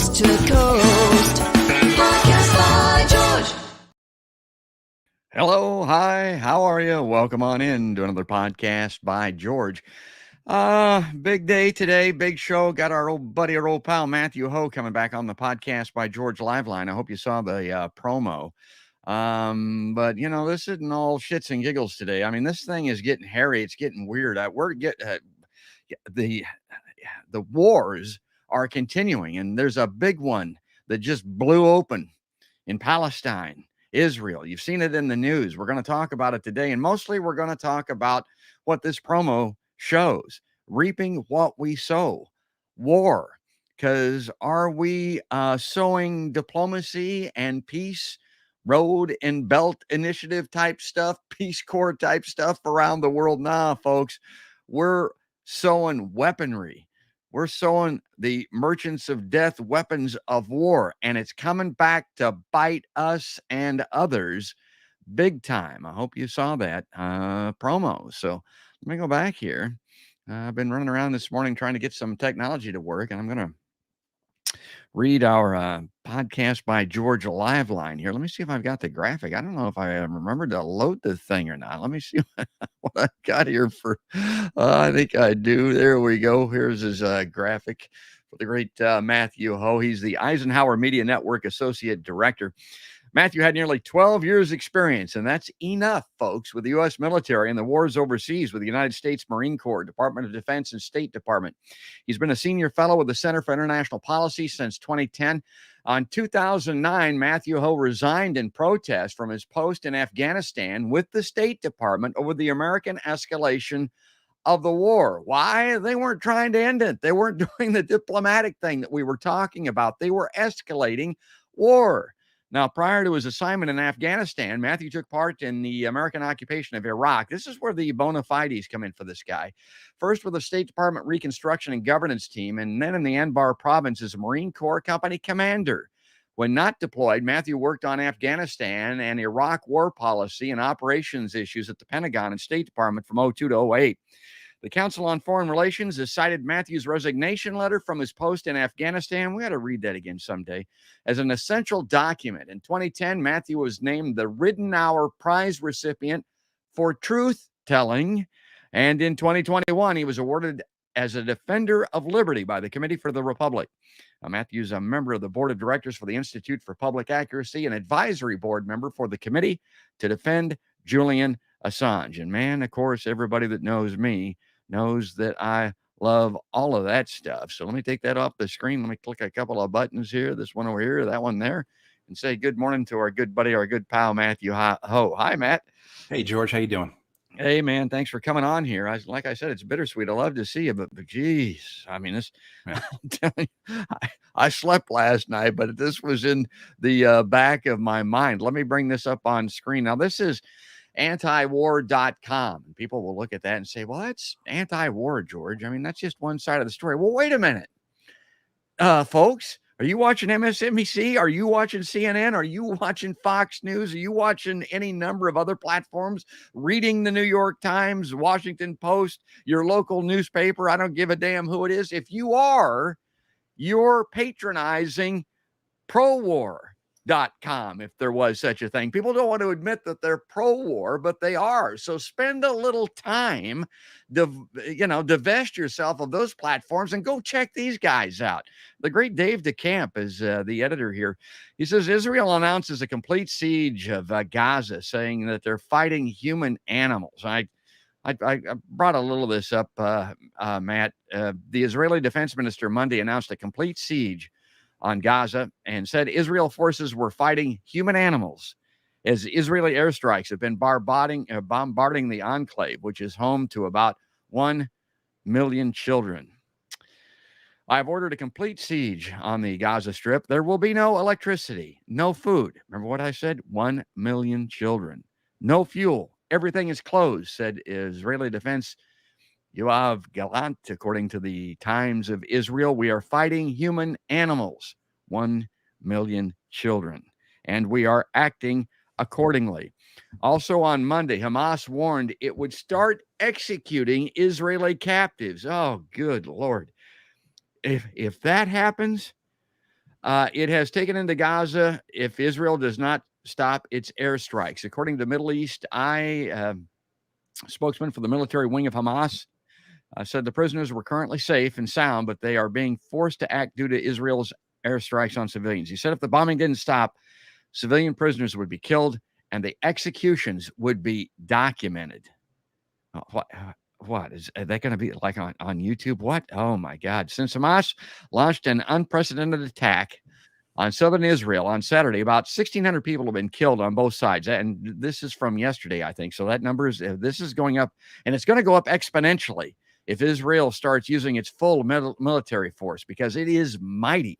coast to coast. Podcast by George. Hello, hi, how are you? Welcome on in to another podcast by George. Big day today, big show. Got our old buddy, our old pal Matthew Ho coming back on the podcast by George Live Line. I hope you saw the promo. But you know, this isn't all shits and giggles today. I mean, this thing is getting hairy. It's getting weird. The wars are continuing, and there's a big one that just blew open in Palestine, Israel. You've seen it in the news. We're going to talk about it today, and mostly we're going to talk about what this promo shows: reaping what we sow, war. Because are we sowing diplomacy and peace, road and belt initiative type stuff, Peace Corps type stuff around the world? Nah, folks, we're sowing weaponry. We're sowing the merchants of death weapons of war, and it's coming back to bite us and others big time. I hope you saw that promo. So let me go back here. I've been running around this morning trying to get some technology to work, and I'm going to read our podcast by George Live Line here. Let me see if I've got the graphic. I don't know if I remembered to load the thing or not. Let me see what I got here for. I think I do. There we go. Here's his graphic for the great Matthew Ho. He's the Eisenhower Media Network Associate Director. Matthew had nearly 12 years experience, and that's enough, folks, with the U.S. military and the wars overseas with the United States Marine Corps, Department of Defense, and State Department. He's been a senior fellow with the Center for International Policy since 2010. On 2009, Matthew Ho resigned in protest from his post in Afghanistan with the State Department over the American escalation of the war. Why? They weren't trying to end it. They weren't doing the diplomatic thing that we were talking about. They were escalating war. Now, prior to his assignment in Afghanistan, Matthew took part in the American occupation of Iraq. This is where the bona fides come in for this guy. First with the State Department Reconstruction and Governance Team, and then in the Anbar province as a Marine Corps company commander. When not deployed, Matthew worked on Afghanistan and Iraq war policy and operations issues at the Pentagon and State Department from 2002 to 2008. The Council on Foreign Relations has cited Matthew's resignation letter from his post in Afghanistan. We got to read that again someday as an essential document. In 2010, Matthew was named the Ridenour Prize recipient for truth telling. And in 2021, he was awarded as a Defender of Liberty by the Committee for the Republic. Now, Matthew's a member of the Board of Directors for the Institute for Public Accuracy and advisory board member for the Committee to Defend Julian Assange. And man, of course, everybody that knows me knows that I love all of that stuff. So let me take that off the screen. Let me click a couple of buttons here, this one over here, that one there, and say good morning to our good buddy, our good pal, Matthew Ho. Hi, Matt. Hey, George. How you doing? Hey, man, thanks for coming on here. Like I said, it's bittersweet. I love to see you, but geez, I mean, I'm telling you, I slept last night, but this was in the back of my mind. Let me bring this up on screen. Now, this is antiwar.com. And people will look at that and say, well, that's anti-war, George. I mean, that's just one side of the story. Well, wait a minute. Folks, are you watching MSNBC? Are you watching CNN? Are you watching Fox News? Are you watching any number of other platforms? Reading the New York Times, Washington Post, your local newspaper? I don't give a damn who it is. If you are, you're patronizing pro-war.com, if there was such a thing. People don't want to admit that they're pro-war, but they are. So spend a little time, divest yourself of those platforms and go check these guys out. The great Dave DeCamp is the editor here. He says, Israel announces a complete siege of Gaza, saying that they're fighting human animals. I brought a little of this up, Matt. The Israeli defense minister Monday announced a complete siege on Gaza and said Israel forces were fighting human animals as Israeli airstrikes have been bombarding the enclave, which is home to about 1 million children. I've ordered a complete siege on the Gaza Strip. There will be no electricity, no food. Remember what I said? 1 million children. No fuel. Everything is closed, said Israeli Defense Yoav Gallant, according to the Times of Israel. We are fighting human animals, 1 million children, and we are acting accordingly. Also on Monday, Hamas warned it would start executing Israeli captives. Oh, good Lord. If that happens, It has taken into Gaza if Israel does not stop its airstrikes. According to the Middle East Eye, spokesman for the military wing of Hamas, said the prisoners were currently safe and sound, but they are being forced to act due to Israel's airstrikes on civilians. He said if the bombing didn't stop, civilian prisoners would be killed and the executions would be documented. What is that going to be like on YouTube? What? Oh my God. Since Hamas launched an unprecedented attack on southern Israel on Saturday, about 1,600 people have been killed on both sides. And this is from yesterday, I think. So that number is, this is going up, and it's going to go up exponentially if Israel starts using its full military force, because it is mighty,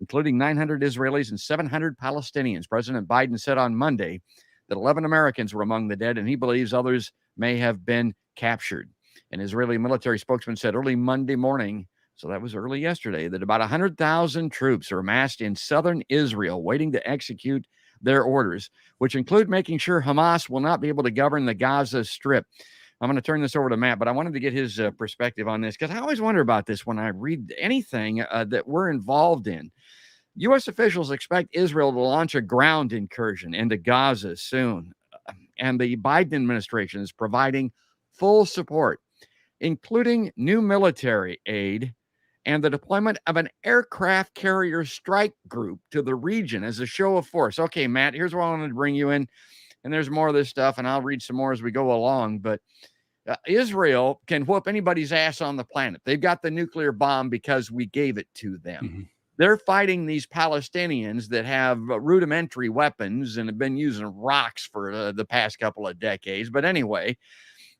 including 900 Israelis and 700 Palestinians. President Biden said on Monday that 11 Americans were among the dead, and he believes others may have been captured. An Israeli military spokesman said early Monday morning, so that was early yesterday, that about 100,000 troops are amassed in southern Israel waiting to execute their orders, which include making sure Hamas will not be able to govern the Gaza Strip. I'm going to turn this over to Matt, but I wanted to get his perspective on this, because I always wonder about this when I read anything that we're involved in. U.S. officials expect Israel to launch a ground incursion into Gaza soon, and the Biden administration is providing full support, including new military aid and the deployment of an aircraft carrier strike group to the region as a show of force. Okay, Matt, here's where I wanted to bring you in, and there's more of this stuff, and I'll read some more as we go along, but Israel can whoop anybody's ass on the planet. They've got the nuclear bomb because we gave it to them. Mm-hmm. They're fighting these Palestinians that have rudimentary weapons and have been using rocks for the past couple of decades. But anyway,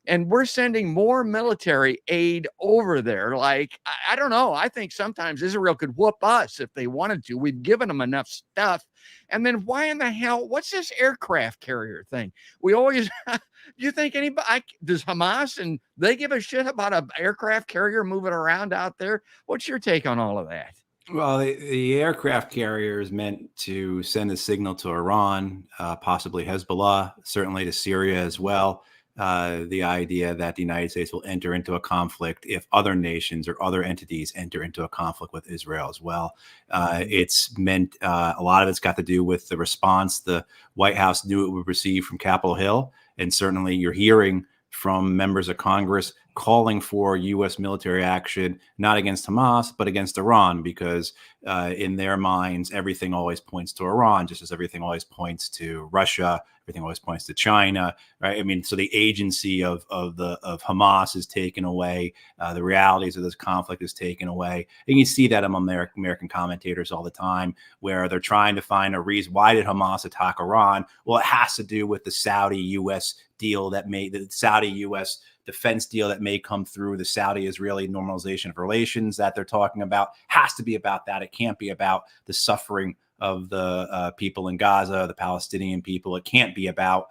and we're sending more military aid over there. Like, I don't know. I think sometimes Israel could whoop us if they wanted to. We've given them enough stuff. And then why in the hell, what's this aircraft carrier thing? We always, do you think anybody, does Hamas and they give a shit about an aircraft carrier moving around out there? What's your take on all of that? Well, the aircraft carrier is meant to send a signal to Iran, possibly Hezbollah, certainly to Syria as well. The idea that the United States will enter into a conflict if other nations or other entities enter into a conflict with Israel as well. It's meant, a lot of it's got to do with the response the White House knew it would receive from Capitol Hill. And certainly you're hearing from members of Congress calling for U.S. military action, not against Hamas, but against Iran, because in their minds, everything always points to Iran, just as everything always points to Russia, everything always points to China, right? I mean, so the agency of Hamas is taken away, the realities of this conflict is taken away, and you see that among American commentators all the time, where they're trying to find a reason why did Hamas attack Iran? Well, it has to do with the Saudi-U.S. deal that made the Saudi-U.S. defense deal that may come through, the Saudi-Israeli normalization of relations that they're talking about. Has to be about that. It can't be about the suffering of the people in Gaza, the Palestinian people. It can't be about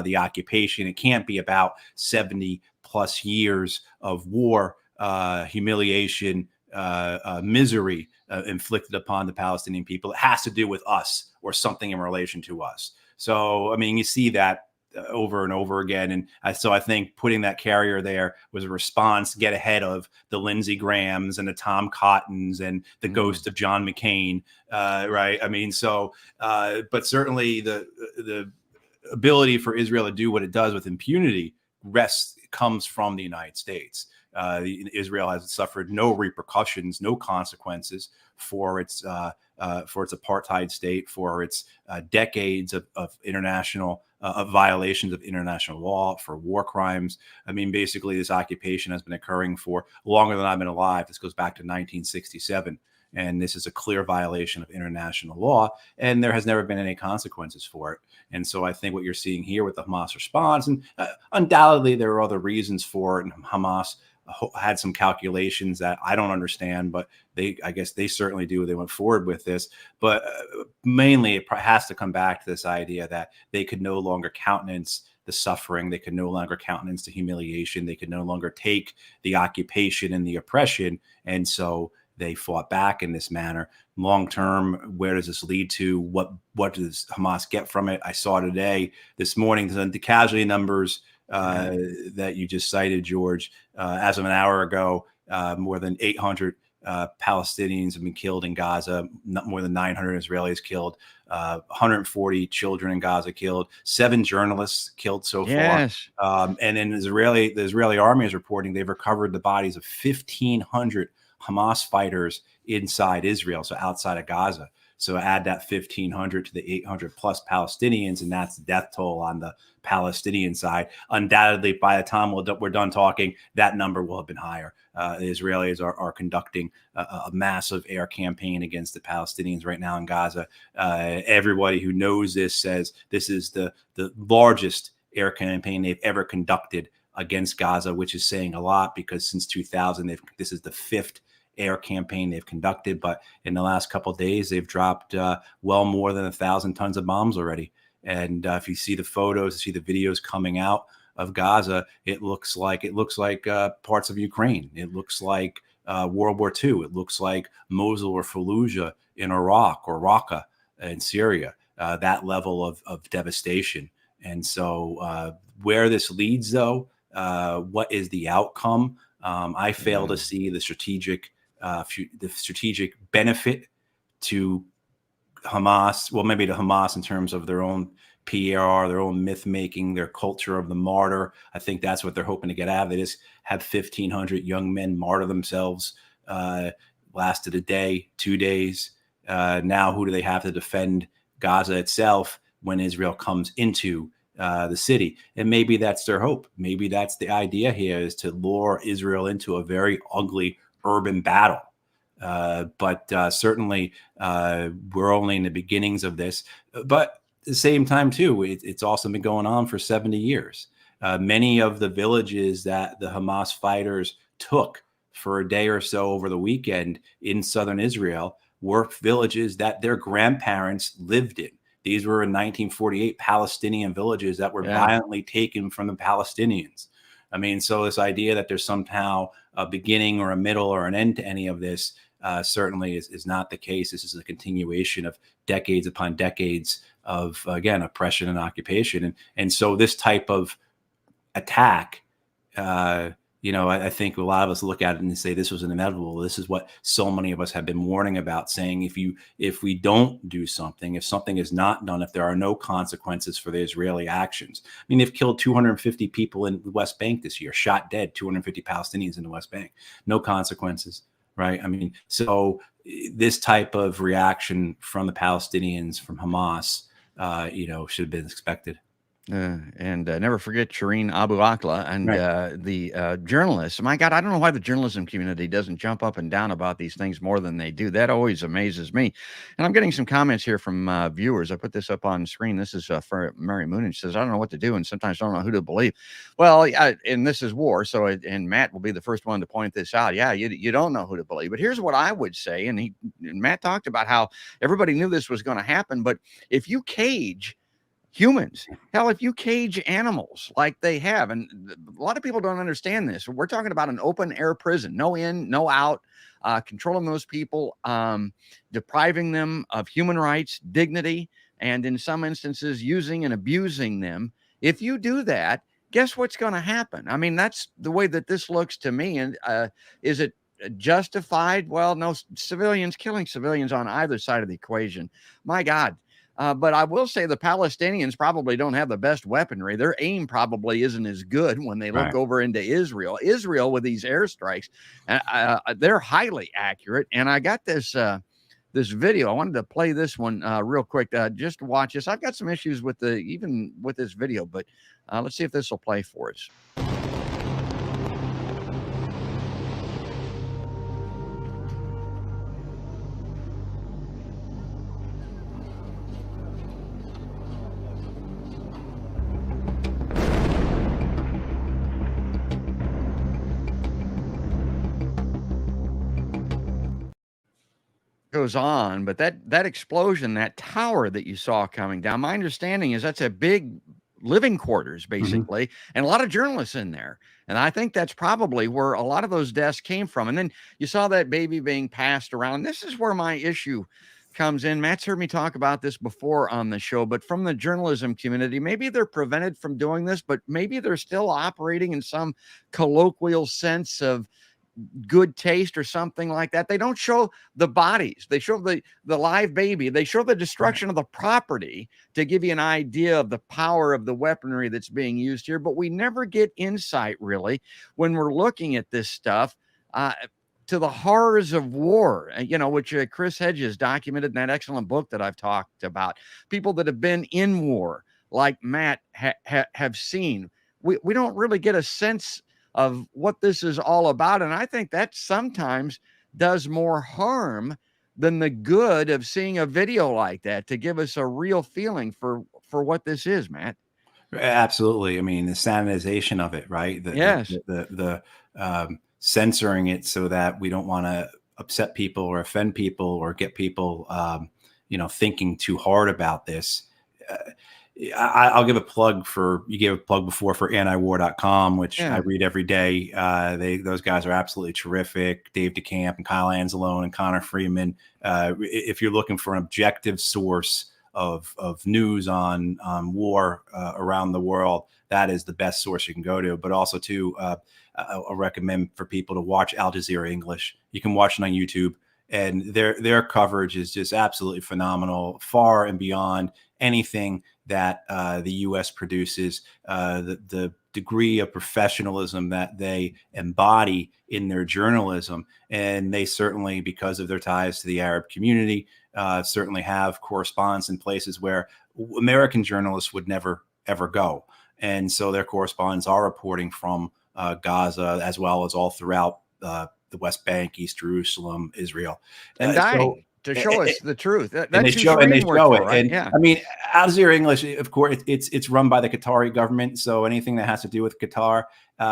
the occupation. It can't be about 70 plus years of war, humiliation, misery inflicted upon the Palestinian people. It has to do with us or something in relation to us. So, I mean, you see that over and over again. And so I think putting that carrier there was a response, get ahead of the Lindsey Grahams and the Tom Cottons and the ghost of John McCain. Right. I mean, so, but certainly the ability for Israel to do what it does with impunity comes from the United States. Israel has suffered no repercussions, no consequences for its apartheid state, for its decades of international of violations of international law, for war crimes. I mean, basically, this occupation has been occurring for longer than I've been alive. This goes back to 1967. And this is a clear violation of international law, and there has never been any consequences for it. And so I think what you're seeing here with the Hamas response, and undoubtedly there are other reasons for it, and Hamas had some calculations that I don't understand, but I guess they certainly do. They went forward with this, but mainly it has to come back to this idea that they could no longer countenance the suffering. They could no longer countenance the humiliation. They could no longer take the occupation and the oppression. And so they fought back in this manner. Long term, where does this lead to? What does Hamas get from it? I saw today, this morning, the casualty numbers that you just cited, George, as of an hour ago, more than 800 Palestinians have been killed in Gaza, not more than 900 Israelis killed, 140 children in Gaza killed, 7 journalists killed so far. Yes. And then the Israeli army is reporting they've recovered the bodies of 1,500 Hamas fighters inside Israel, so outside of Gaza. So add that 1,500 to the 800 plus Palestinians, and that's the death toll on the Palestinian side. Undoubtedly, by the time we're done talking, that number will have been higher. The Israelis are conducting a massive air campaign against the Palestinians right now in Gaza. Everybody who knows this says this is the largest air campaign they've ever conducted against Gaza, which is saying a lot because since 2000, this is the 5th air campaign they've conducted. But in the last couple of days, they've dropped well more than 1,000 tons of bombs already. And if you see the photos, see the videos coming out of Gaza, it looks like parts of Ukraine. It looks like World War II. It looks like Mosul or Fallujah in Iraq or Raqqa in Syria. That level of devastation. And so where this leads, though, what is the outcome? I fail to see the strategic benefit to Hamas. Well, maybe to Hamas in terms of their own PR, their own myth making, their culture of the martyr. I think that's what they're hoping to get out of it, is have 1,500 young men martyr themselves. Lasted a day, 2 days. Now who do they have to defend Gaza itself when Israel comes into the city? And maybe that's their hope. Maybe that's the idea here, is to lure Israel into a very ugly urban battle. But certainly we're only in the beginnings of this. But at the same time, too, it's also been going on for 70 years. Many of the villages that the Hamas fighters took for a day or so over the weekend in southern Israel were villages that their grandparents lived in. These were in 1948 Palestinian villages that were violently taken from the Palestinians. I mean, so this idea that there's somehow a beginning or a middle or an end to any of this certainly is not the case. This is a continuation of decades upon decades of, again, oppression and occupation. And so this type of attack, I think a lot of us look at it and say this was inevitable. This is what so many of us have been warning about, saying if we don't do something, if something is not done, if there are no consequences for the Israeli actions. I mean, they've killed 250 people in the West Bank this year, shot dead 250 Palestinians in the West Bank. No consequences, right? I mean, so this type of reaction from the Palestinians, from Hamas, should have been expected. And never forget Shireen Abu Akleh and the journalists. My God, I don't know why the journalism community doesn't jump up and down about these things more than they do. That always amazes me. And I'm getting some comments here from viewers. I put this up on screen. This is for Mary Moonage. Says, I don't know what to do and sometimes don't know who to believe. Well, and this is war. So, and Matt will be the first one to point this out. Yeah, you don't know who to believe. But here's what I would say. And Matt talked about how everybody knew this was going to happen. But if you cage humans, hell, if you cage animals like they have, and a lot of people don't understand this. We're talking about an open air prison, no in, no out, controlling those people, depriving them of human rights, dignity, and in some instances, using and abusing them. If you do that, guess what's going to happen? I mean, that's the way that this looks to me. And is it justified? Well, no, killing civilians on either side of the equation. My God. But I will say the Palestinians probably don't have the best weaponry. Their aim probably isn't as good when they look over into Israel. Israel with these airstrikes, they're highly accurate. And I got this video. I wanted to play this one real quick. Just watch this. I've got some issues with even with this video, but let's see if this will play for us. Goes on, but that explosion, that tower that you saw coming down, my understanding is that's a big living quarters, basically, and a lot of journalists in there. And I think that's probably where a lot of those deaths came from. And then you saw that baby being passed around. This is where my issue comes in. Matt's heard me talk about this before on the show, but from the journalism community, maybe they're prevented from doing this, but maybe they're still operating in some colloquial sense of good taste or something like that. They don't show the bodies. They show the live baby. They show the destruction of the property to give you an idea of the power of the weaponry that's being used here. But we never get insight really when we're looking at this stuff to the horrors of war, which Chris Hedges documented in that excellent book that I've talked about. People that have been in war, like Matt, have seen. We don't really get a sense of what this is all about. And I think that sometimes does more harm than the good of seeing a video like that to give us a real feeling for what this is, Matt. Absolutely. I mean, the sanitization of it, right? Yes. The censoring it so that we don't want to upset people or offend people or get people, thinking too hard about this. I'll give a plug you gave a plug before for antiwar.com, which I read every day. Those guys are absolutely terrific. Dave DeCamp and Kyle Anzalone and Connor Freeman. If you're looking for an objective source of news on war around the world, that is the best source you can go to. But also too, I'll recommend for people to watch Al Jazeera English. You can watch it on YouTube, and their coverage is just absolutely phenomenal, far and beyond anything that the U.S. produces. The degree of professionalism that they embody in their journalism, and they certainly, because of their ties to the Arab community, certainly have correspondents in places where American journalists would never ever go, and so their correspondents are reporting from Gaza as well as all throughout the West Bank, East Jerusalem, Israel, and dying to show us the truth. That's and they show it. right? And yeah. I mean, Al Jazeera English, of course, it's run by the Qatari government. So anything that has to do with Qatar,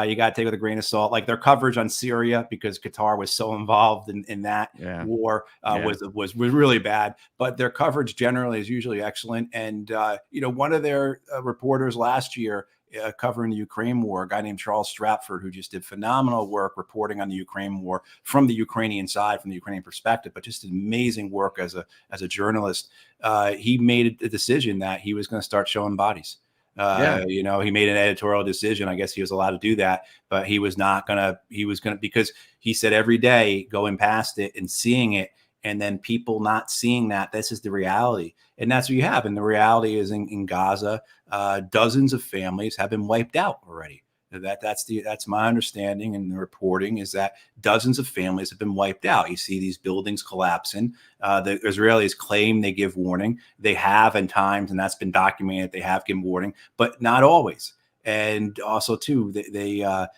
you got to take with a grain of salt. Like their coverage on Syria, because Qatar was so involved in that war, was really bad. But their coverage generally is usually excellent. And one of their reporters last year, covering the Ukraine war, a guy named Charles Stratford, who just did phenomenal work reporting on the Ukraine war from the Ukrainian side, from the Ukrainian perspective, but just amazing work as a journalist. He made a decision that he was going to start showing bodies. He made an editorial decision. I guess he was allowed to do that, but he was because he said every day going past it and seeing it, and then people not seeing that this is the reality. And that's what you have. And the reality is in Gaza, dozens of families have been wiped out already. That's my understanding, and the reporting is that dozens of families have been wiped out. You see these buildings collapsing. The Israelis claim they give warning. They have in times, and that's been documented. They have given warning, but not always. And also too, the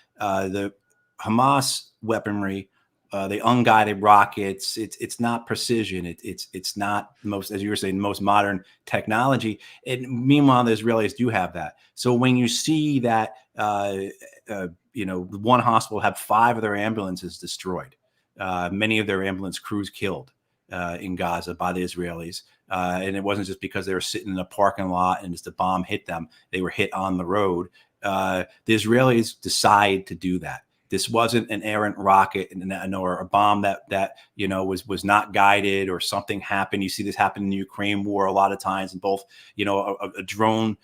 Hamas weaponry, the unguided rockets, it's not precision. It's not most, as you were saying, the most modern technology. And meanwhile, the Israelis do have that. So when you see that, one hospital had 5 of their ambulances destroyed, many of their ambulance crews killed in Gaza by the Israelis. And it wasn't just because they were sitting in a parking lot and just a bomb hit them. They were hit on the road. The Israelis decide to do that. This wasn't an errant rocket or a bomb that was not guided, or something happened. You see this happen in the Ukraine war a lot of times, and both a drone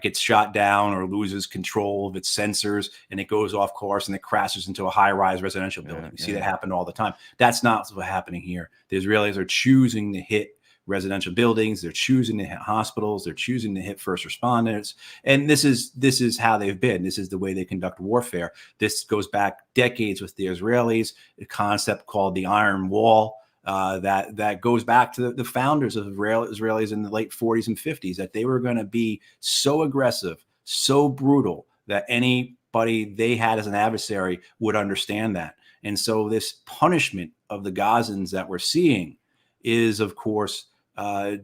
gets shot down or loses control of its sensors, and it goes off course and it crashes into a high-rise residential building. You see that happen all the time. That's not what's happening here. The Israelis are choosing to hit residential buildings. They're choosing to hit hospitals. They're choosing to hit first responders. And this is how they've been. This is the way they conduct warfare. This goes back decades with the Israelis, a concept called the Iron Wall, that goes back to the founders of Israelis in the late 40s and 50s, that they were going to be so aggressive, so brutal, that anybody they had as an adversary would understand that. And so this punishment of the Gazans that we're seeing is, of course, what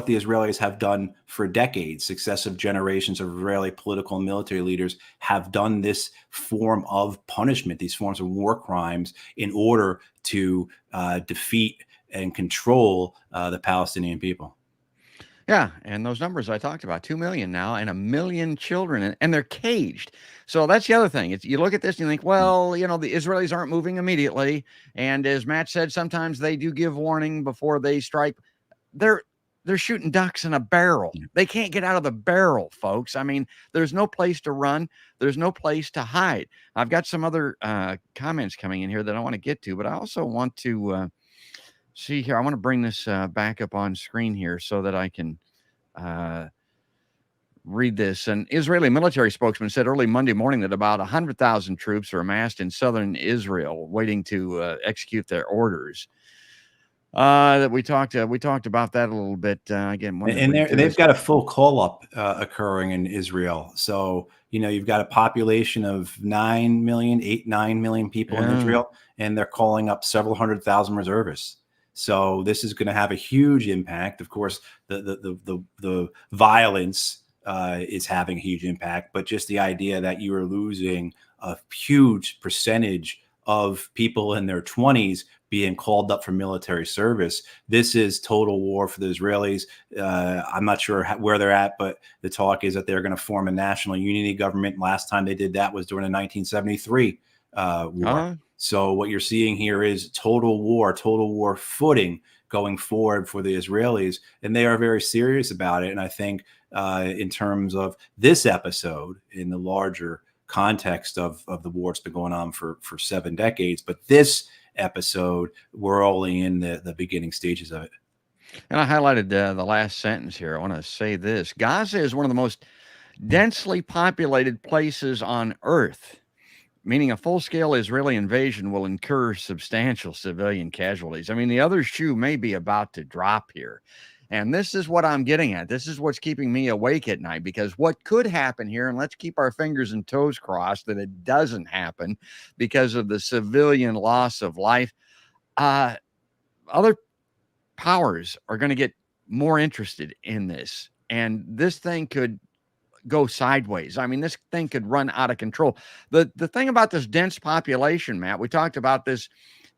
the Israelis have done for decades. Successive generations of Israeli political and military leaders have done this form of punishment, these forms of war crimes, in order to defeat and control the Palestinian people. Yeah, and those numbers I talked about, 2 million now, and 1 million children, and they're caged. So that's the other thing. You look at this and you think, well, the Israelis aren't moving immediately. And as Matt said, sometimes they do give warning before they strike. They're they're shooting ducks in a barrel. Yeah. They can't get out of the barrel, folks. I mean, there's no place to run. There's no place to hide. I've got some other comments coming in here that I want to get to, but I also want to see here. I want to bring this back up on screen here so that I can read this. An Israeli military spokesman said early Monday morning that about 100,000 troops are amassed in southern Israel waiting to execute their orders. That we talked about that a little bit again. And they've got a full call up occurring in Israel. So, you've got a population of 9 million, 9 million people in Israel, and they're calling up several 100,000 reservists. So this is going to have a huge impact. Of course, the violence is having a huge impact, but just the idea that you are losing a huge percentage of people in their 20s being called up for military service. This is total war for the Israelis. I'm not sure where they're at, but the talk is that they're going to form a national unity government. Last time they did that was during the 1973 war. So what you're seeing here is total war footing going forward for the Israelis, and they are very serious about it. And I think in terms of this episode, in the larger context of the war, it's been going on for 7 decades, but this episode, we're only in the beginning stages of it. And I highlighted the last sentence here. I want to say this. Gaza is one of the most densely populated places on Earth, meaning a full-scale Israeli invasion will incur substantial civilian casualties. I mean, the other shoe may be about to drop here. And this is what I'm getting at. This is what's keeping me awake at night, because what could happen here, and let's keep our fingers and toes crossed that it doesn't happen because of the civilian loss of life, other powers are going to get more interested in this. And this thing could go sideways. I mean, this thing could run out of control. The thing about this dense population, Matt, we talked about this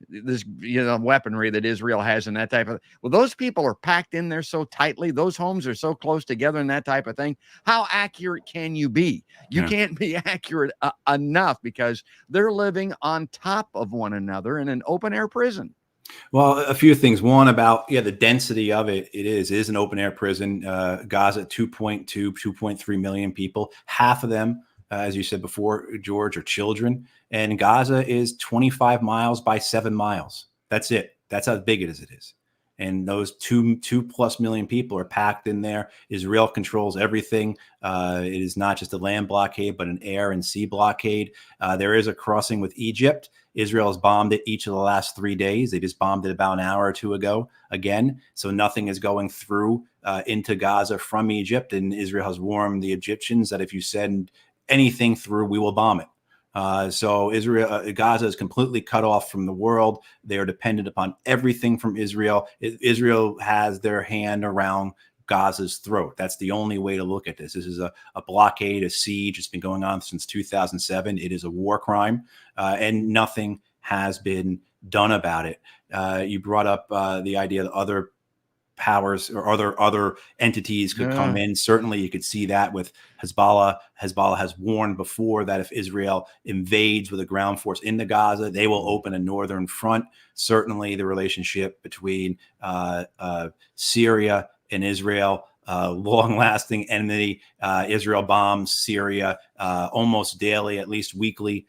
weaponry that Israel has and that type of, well, those people are packed in there so tightly. Those homes are so close together and that type of thing. How accurate can you be? You can't be accurate enough, because they're living on top of one another in an open air prison. Well, a few things. One, about the density of it. It is an open air prison. Gaza, 2.3 million people. Half of them, as you said before, George, are children. And Gaza is 25 miles by 7 miles. That's it. That's how big it is. And those 2+ million people are packed in there. Israel controls everything. It is not just a land blockade, but an air and sea blockade. There is a crossing with Egypt. Israel has bombed it each of the last 3 days. They just bombed it about an hour or two ago again. So nothing is going through into Gaza from Egypt. And Israel has warned the Egyptians that if you send anything through, we will bomb it. So Gaza is completely cut off from the world. They are dependent upon everything from Israel. Israel has their hand around Gaza's throat. That's the only way to look at this. This is a blockade, a siege. It's been going on since 2007. It is a war crime, and nothing has been done about it. You brought up the idea that other powers or other entities could come in. Certainly you could see that with Hezbollah. Hezbollah has warned before that if Israel invades with a ground force into Gaza, they will open a northern front. Certainly the relationship between Syria and Israel, long-lasting enmity. Israel bombs Syria almost daily, at least weekly.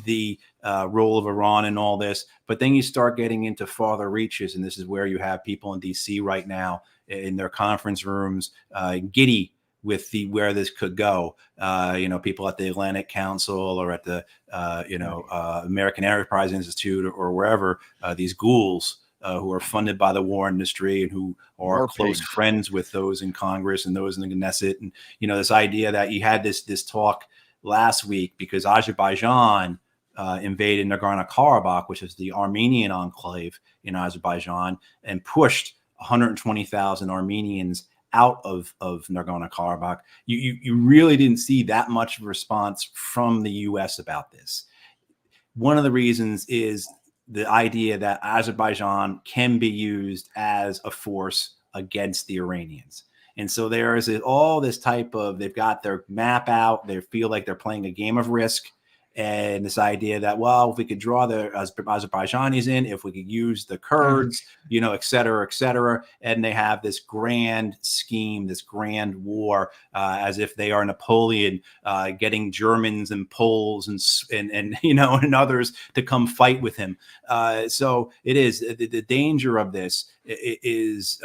The role of Iran in all this, but then you start getting into farther reaches, and this is where you have people in DC right now in their conference rooms giddy with where this could go. People at the Atlantic Council or at the American Enterprise Institute or wherever, these ghouls who are funded by the war industry and who are close friends with those in Congress and those in the Knesset, and this idea that you had this talk last week because Azerbaijan invaded Nagorno-Karabakh, which is the Armenian enclave in Azerbaijan, and pushed 120,000 Armenians out of Nagorno-Karabakh. You really didn't see that much of a response from the U.S. about this. One of the reasons is the idea that Azerbaijan can be used as a force against the Iranians. And so there is all this type of, they've got their map out. They feel like they're playing a game of Risk. and this idea that, well, if we could draw the Azerbaijanis in, if we could use the Kurds, et cetera, and they have this grand scheme, this grand war, as if they are Napoleon, getting Germans and Poles and others to come fight with him. So it is the danger of this is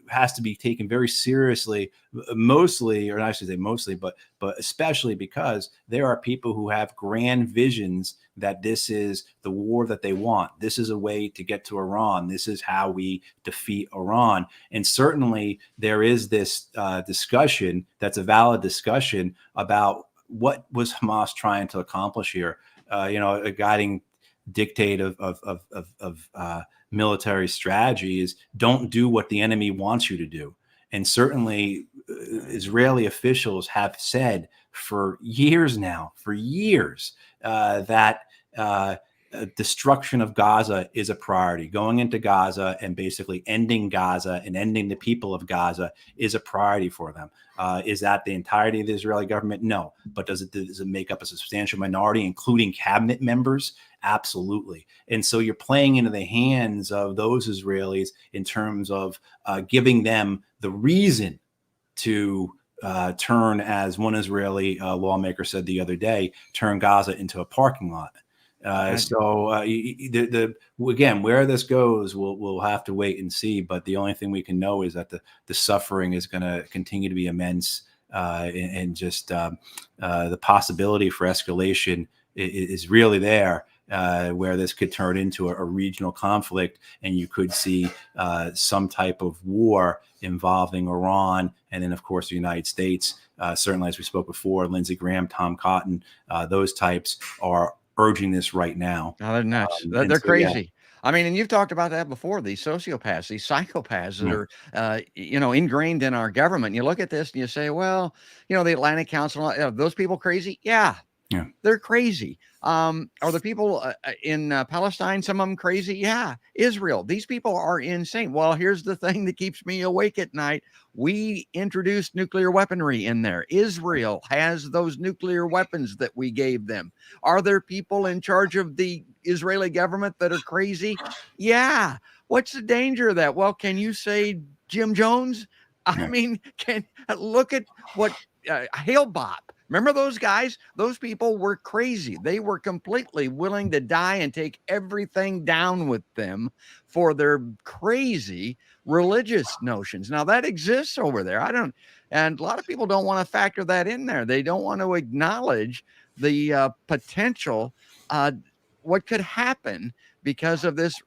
has to be taken very seriously, mostly, or I should say mostly, but especially because there are people who have grand visions that this is the war that they want. This is a way to get to Iran. This is how we defeat Iran. And certainly there is this discussion that's a valid discussion about what was Hamas trying to accomplish here. A guiding dictate of military strategy is don't do what the enemy wants you to do. And certainly Israeli officials have said for years now, that destruction of Gaza is a priority. Going into Gaza and basically ending Gaza and ending the people of Gaza is a priority for them. Is that the entirety of the Israeli government? No. But does it make up a substantial minority, including cabinet members? Absolutely. And so you're playing into the hands of those Israelis in terms of giving them the reason to turn, as one Israeli lawmaker said the other day, turn Gaza into a parking lot. Again, where this goes, we'll have to wait and see. But the only thing we can know is that the suffering is going to continue to be immense, and just the possibility for escalation is really there, where this could turn into a regional conflict, and you could see some type of war involving Iran, and then of course the United States. Certainly, as we spoke before, Lindsey Graham, Tom Cotton, those types are urging this right now. Oh, they're nuts. They're crazy. Yeah. I mean, and you've talked about that before, these sociopaths, these psychopaths that are, ingrained in our government. You look at this and you say, well, the Atlantic Council, are those people crazy? Yeah. They're crazy. Are the people in Palestine, some of them crazy? Yeah. Israel, these people are insane. Well, here's the thing that keeps me awake at night. We introduced nuclear weaponry in there. Israel has those nuclear weapons that we gave them. Are there people in charge of the Israeli government that are crazy? Yeah. What's the danger of that? Well, can you say Jim Jones? I mean, look at what Hale-Bopp. Remember those guys? Those people were crazy. They were completely willing to die and take everything down with them for their crazy religious notions. Now that exists over there. And a lot of people don't want to factor that in there. They don't want to acknowledge the potential, what could happen because of this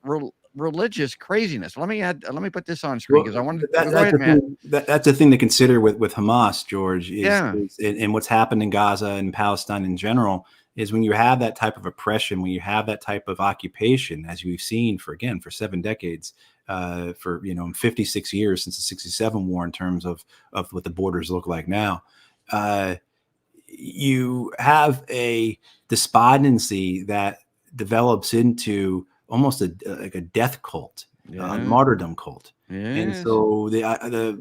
religious craziness. Let me put this on screen because I wanted to go ahead, man. That's the thing to consider with Hamas, George, and what's happened in Gaza and Palestine in general is when you have that type of oppression, when you have that type of occupation, as we've seen for 7 decades, for 56 years since the 67 war in terms of what the borders look like now, you have a despondency that develops into almost like a death cult, a martyrdom cult. Yes. And so the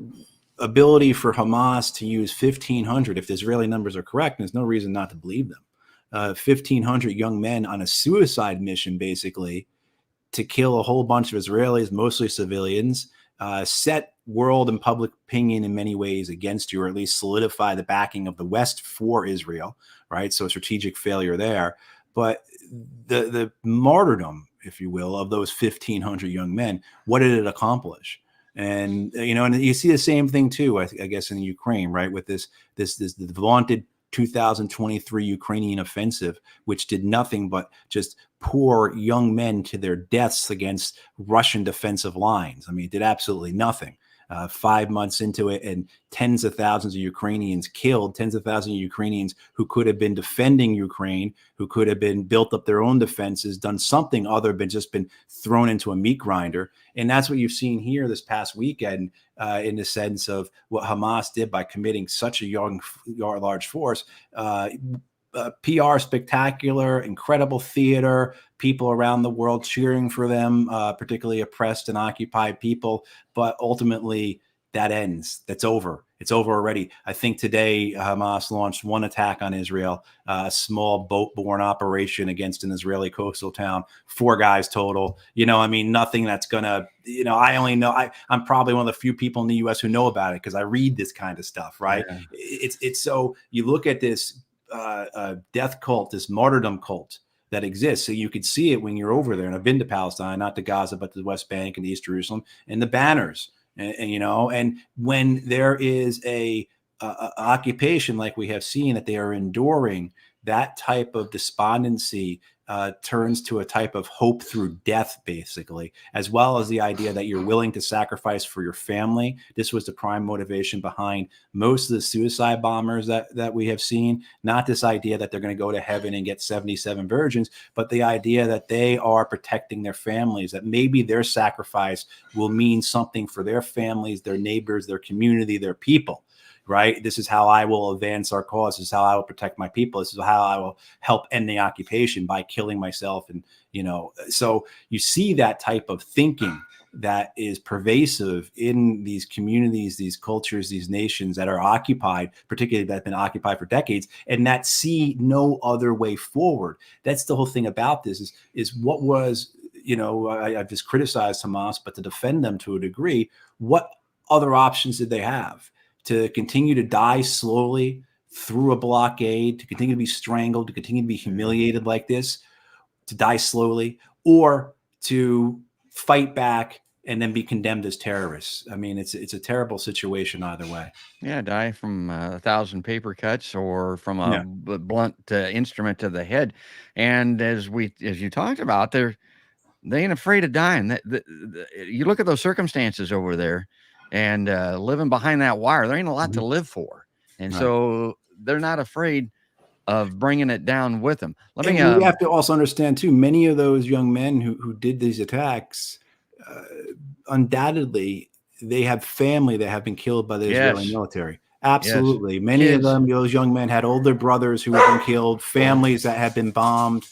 ability for Hamas to use 1,500, if the Israeli numbers are correct, and there's no reason not to believe them, 1,500 young men on a suicide mission, basically, to kill a whole bunch of Israelis, mostly civilians, set world and public opinion in many ways against you, or at least solidify the backing of the West for Israel, right? So a strategic failure there. But the martyrdom, if you will, of those 1,500 young men, what did it accomplish? And and you see the same thing too, I guess, in Ukraine, right? With this the vaunted 2023 Ukrainian offensive, which did nothing but just pour young men to their deaths against Russian defensive lines. I mean, it did absolutely nothing. 5 months into it, and tens of thousands of Ukrainians killed, tens of thousands of Ukrainians who could have been defending Ukraine, who could have been built up their own defenses, done something other than just been thrown into a meat grinder. And that's what you've seen here this past weekend, in the sense of what Hamas did by committing such a large force. PR spectacular, incredible theater, people around the world cheering for them, particularly oppressed and occupied people. But ultimately, that ends. That's over. It's over already. I think today Hamas launched one attack on Israel, a small boat-borne operation against an Israeli coastal town. 4 guys total. I mean, nothing that's gonna. I only know. I'm probably one of the few people in the U.S. who know about it because I read this kind of stuff. Right? Yeah. It's so you look at this death cult, this martyrdom cult that exists. So you could see it when you're over there. And I've been to Palestine, not to Gaza, but to the West Bank and East Jerusalem, and the banners. And when there is a occupation like we have seen that they are enduring, that type of despondency turns to a type of hope through death, basically, as well as the idea that you're willing to sacrifice for your family. This was the prime motivation behind most of the suicide bombers that we have seen. Not this idea that they're going to go to heaven and get 77 virgins, but the idea that they are protecting their families, that maybe their sacrifice will mean something for their families, their neighbors, their community, their people. Right. This is how I will advance our cause. This is how I will protect my people. This is how I will help end the occupation by killing myself. And, so you see that type of thinking that is pervasive in these communities, these cultures, these nations that are occupied, particularly that have been occupied for decades, and that see no other way forward. That's the whole thing about this is what was, I've just criticized Hamas, but to defend them to a degree, what other options did they have? To continue to die slowly through a blockade, to continue to be strangled, to continue to be humiliated like this, to die slowly, or to fight back and then be condemned as terrorists. I mean, it's a terrible situation either way. Yeah, die from 1,000 paper cuts or from a Yeah. blunt instrument to the head. And as you talked about, they ain't afraid of dying. You look at those circumstances over there, and living behind that wire, there ain't a lot to live for, and Right. so they're not afraid of bringing it down with them. We have to also understand too, many of those young men who did these attacks, undoubtedly, they have family that have been killed by the Israeli military. Absolutely. Yes. Many of them, those young men had older brothers who have been killed, families that have been bombed,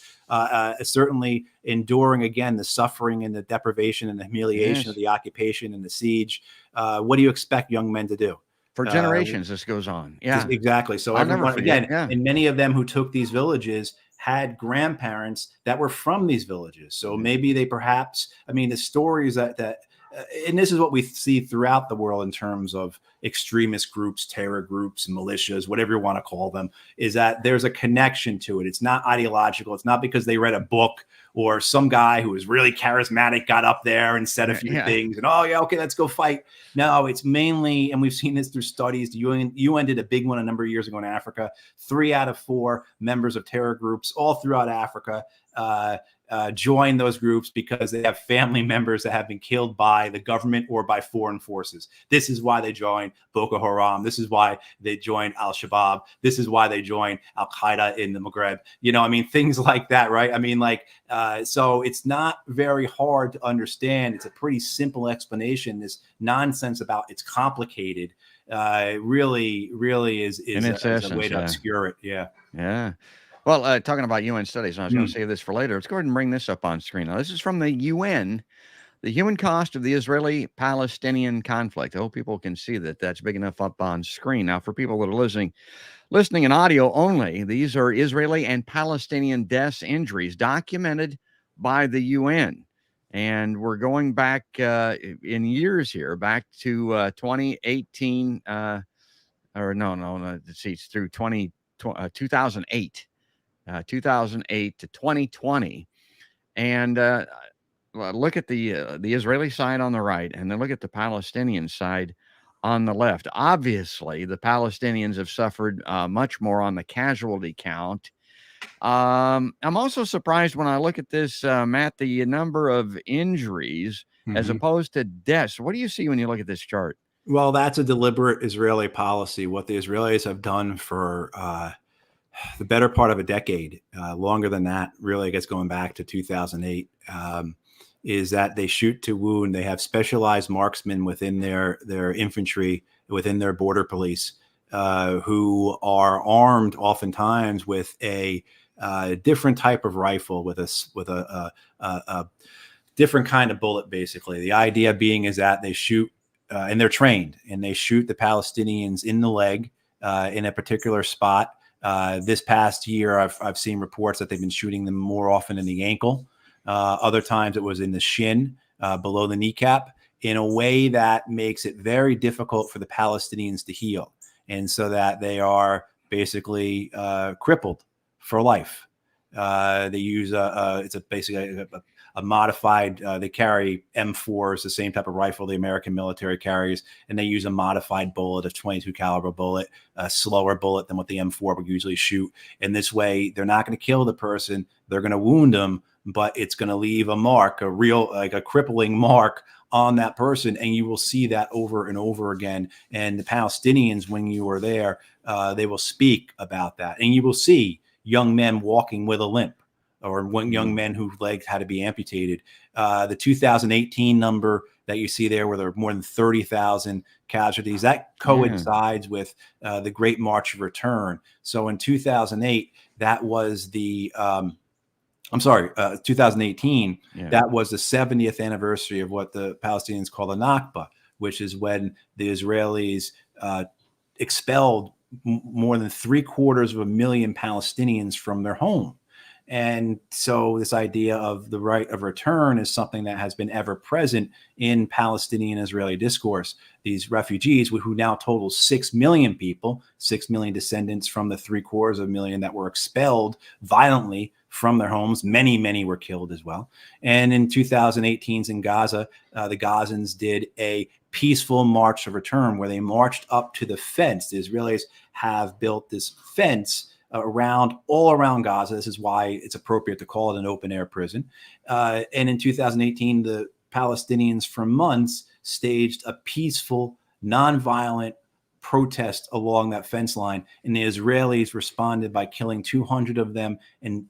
certainly enduring, again, the suffering and the deprivation and the humiliation of the occupation and the siege. What do you expect young men to do? For generations, this goes on. Yeah, exactly. So everyone, again, and many of them who took these villages had grandparents that were from these villages. So maybe they perhaps, the stories and this is what we see throughout the world in terms of extremist groups, terror groups, militias, whatever you want to call them, is that there's a connection to it. It's not ideological. It's not because they read a book or some guy who was really charismatic got up there and said a few things and, oh, yeah, okay, let's go fight. No, it's mainly, and we've seen this through studies, the UN did a big one a number of years ago in Africa. 3 out of 4 members of terror groups all throughout Africa join those groups because they have family members that have been killed by the government or by foreign forces. This is why they join Boko Haram. This is why they join Al-Shabaab. This is why they join Al-Qaeda in the Maghreb. Things like that, right? So it's not very hard to understand. It's a pretty simple explanation. This nonsense about it's complicated really is a way to obscure it. Yeah. Yeah. Well, talking about UN studies, and I was going to save this for later. Let's go ahead and bring this up on screen. Now, this is from the UN, the human cost of the Israeli-Palestinian conflict. I hope people can see that that's big enough up on screen. Now, for people that are listening in audio only, these are Israeli and Palestinian deaths, injuries documented by the UN. And we're going back in years here, back to 2018, it's through 2008. 2008 to 2020, and look at the Israeli side on the right, and then look at the Palestinian side on the left. Obviously, the Palestinians have suffered much more on the casualty count. I'm also surprised when I look at this, Matt, the number of injuries as opposed to deaths. What do you see when you look at this chart? Well, that's a deliberate Israeli policy. What the Israelis have done for the better part of a decade, longer than that, really, I guess going back to 2008, is that they shoot to wound. They have specialized marksmen within their infantry, within their border police, who are armed oftentimes with a different type of rifle, with a different kind of bullet. Basically, the idea being is that they shoot and they're trained, and they shoot the Palestinians in the leg in a particular spot. This past year, I've seen reports that they've been shooting them more often in the ankle. Other times it was in the shin, below the kneecap, in a way that makes it very difficult for the Palestinians to heal. And so that they are basically crippled for life. They use basically a modified, they carry M4s, the same type of rifle the American military carries, and they use a modified bullet, a 22 caliber bullet, a slower bullet than what the M4 would usually shoot. And this way, they're not going to kill the person, they're going to wound them, but it's going to leave a mark, a real, like a crippling mark on that person. And you will see that over and over again. And the Palestinians, when you are there, they will speak about that. And you will see young men walking with a limp, or young men whose legs had to be amputated. The 2018 number that you see there, where there are more than 30,000 casualties, that coincides with the Great March of Return. So in 2008, that was the 2018, that was the 70th anniversary of what the Palestinians call the Nakba, which is when the Israelis expelled more than 750,000 Palestinians from their home. And so this idea of the right of return is something that has been ever present in Palestinian Israeli discourse. These refugees, who now total 6 million people, 6 million descendants from the 750,000 that were expelled violently from their homes. Many, many were killed as well. And in 2018 in Gaza, the Gazans did a peaceful march of return where they marched up to the fence. The Israelis have built this fence all around Gaza. This is why it's appropriate to call it an open air prison. And in 2018, the Palestinians for months staged a peaceful, nonviolent protest along that fence line. And the Israelis responded by killing 200 of them and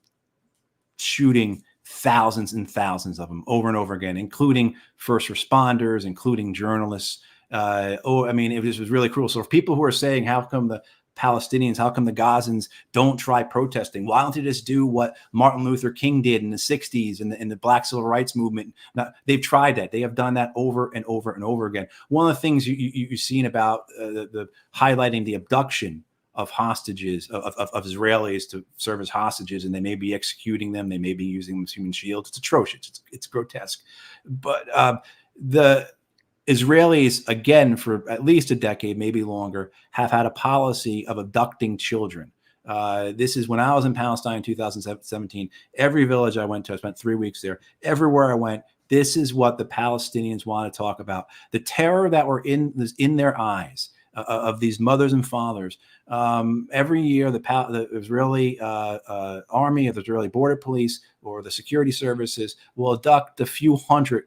shooting thousands and thousands of them over and over again, including first responders, including journalists. It was really cruel. So for people who are saying, how come the Gazans don't try protesting? Why don't they just do what Martin Luther King did in the 60s in the Black Civil Rights Movement? Now, they've tried that. They have done that over and over and over again. One of the things you've seen about the highlighting the abduction of hostages, of Israelis to serve as hostages, and they may be executing them, they may be using them as human shields. It's atrocious. It's grotesque. But the Israelis, again, for at least a decade, maybe longer, have had a policy of abducting children. This is when I was in Palestine in 2017. Every village I went to, I spent 3 weeks there. Everywhere I went, this is what the Palestinians want to talk about. The terror that were in their eyes of these mothers and fathers. Every year, the Israeli army, or the Israeli border police, or the security services will abduct a few hundred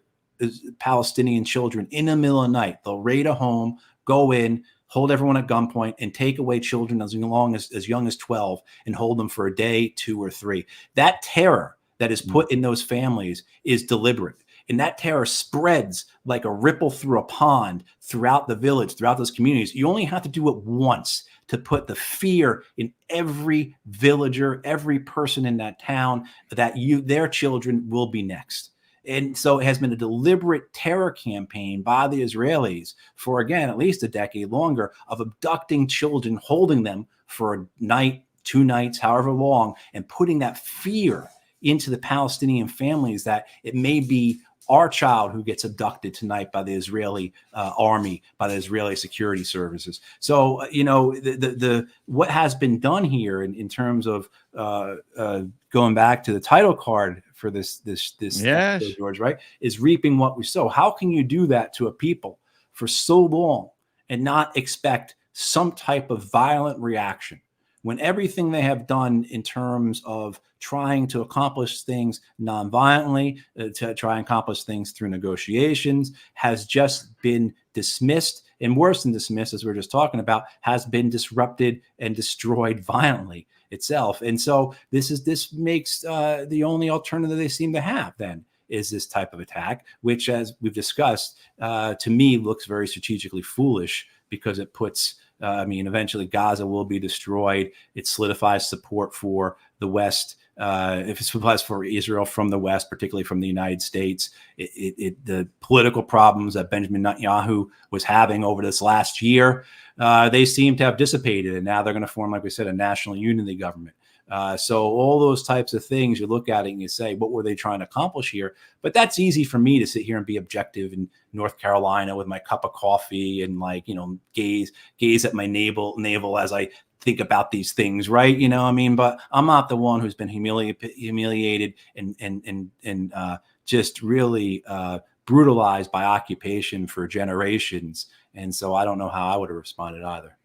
Palestinian children in the middle of the night. They'll raid a home, go in, hold everyone at gunpoint, and take away children as young as 12 and hold them for a day, 2 or 3. That terror that is put in those families is deliberate. And that terror spreads like a ripple through a pond throughout the village, throughout those communities. You only have to do it once to put the fear in every villager, every person in that town, that their children will be next. And so it has been a deliberate terror campaign by the Israelis for, again, at least a decade longer, of abducting children, holding them for a night, 2 nights, however long, and putting that fear into the Palestinian families that it may be our child who gets abducted tonight by the Israeli army, by the Israeli security services. So, the what has been done here in terms of going back to the title card for this episode, George, right, is reaping what we sow. How can you do that to a people for so long and not expect some type of violent reaction, when everything they have done in terms of trying to accomplish things nonviolently, to try and accomplish things through negotiations, has just been dismissed, and worse than dismissed, as we were just talking about, has been disrupted and destroyed violently itself. And so this makes the only alternative they seem to have then is this type of attack, which, as we've discussed, to me looks very strategically foolish, because it puts eventually Gaza will be destroyed. It solidifies support for the West if it's supplies for Israel from the West, particularly from the United States, the political problems that Benjamin Netanyahu was having over this last year, they seem to have dissipated. And now they're going to form, like we said, a national unity government. So all those types of things, you look at it and you say, what were they trying to accomplish here? But that's easy for me to sit here and be objective in North Carolina with my cup of coffee and gaze at my navel as I think about these things, right? But I'm not the one who's been humiliated and just really brutalized by occupation for generations. And so I don't know how I would have responded either.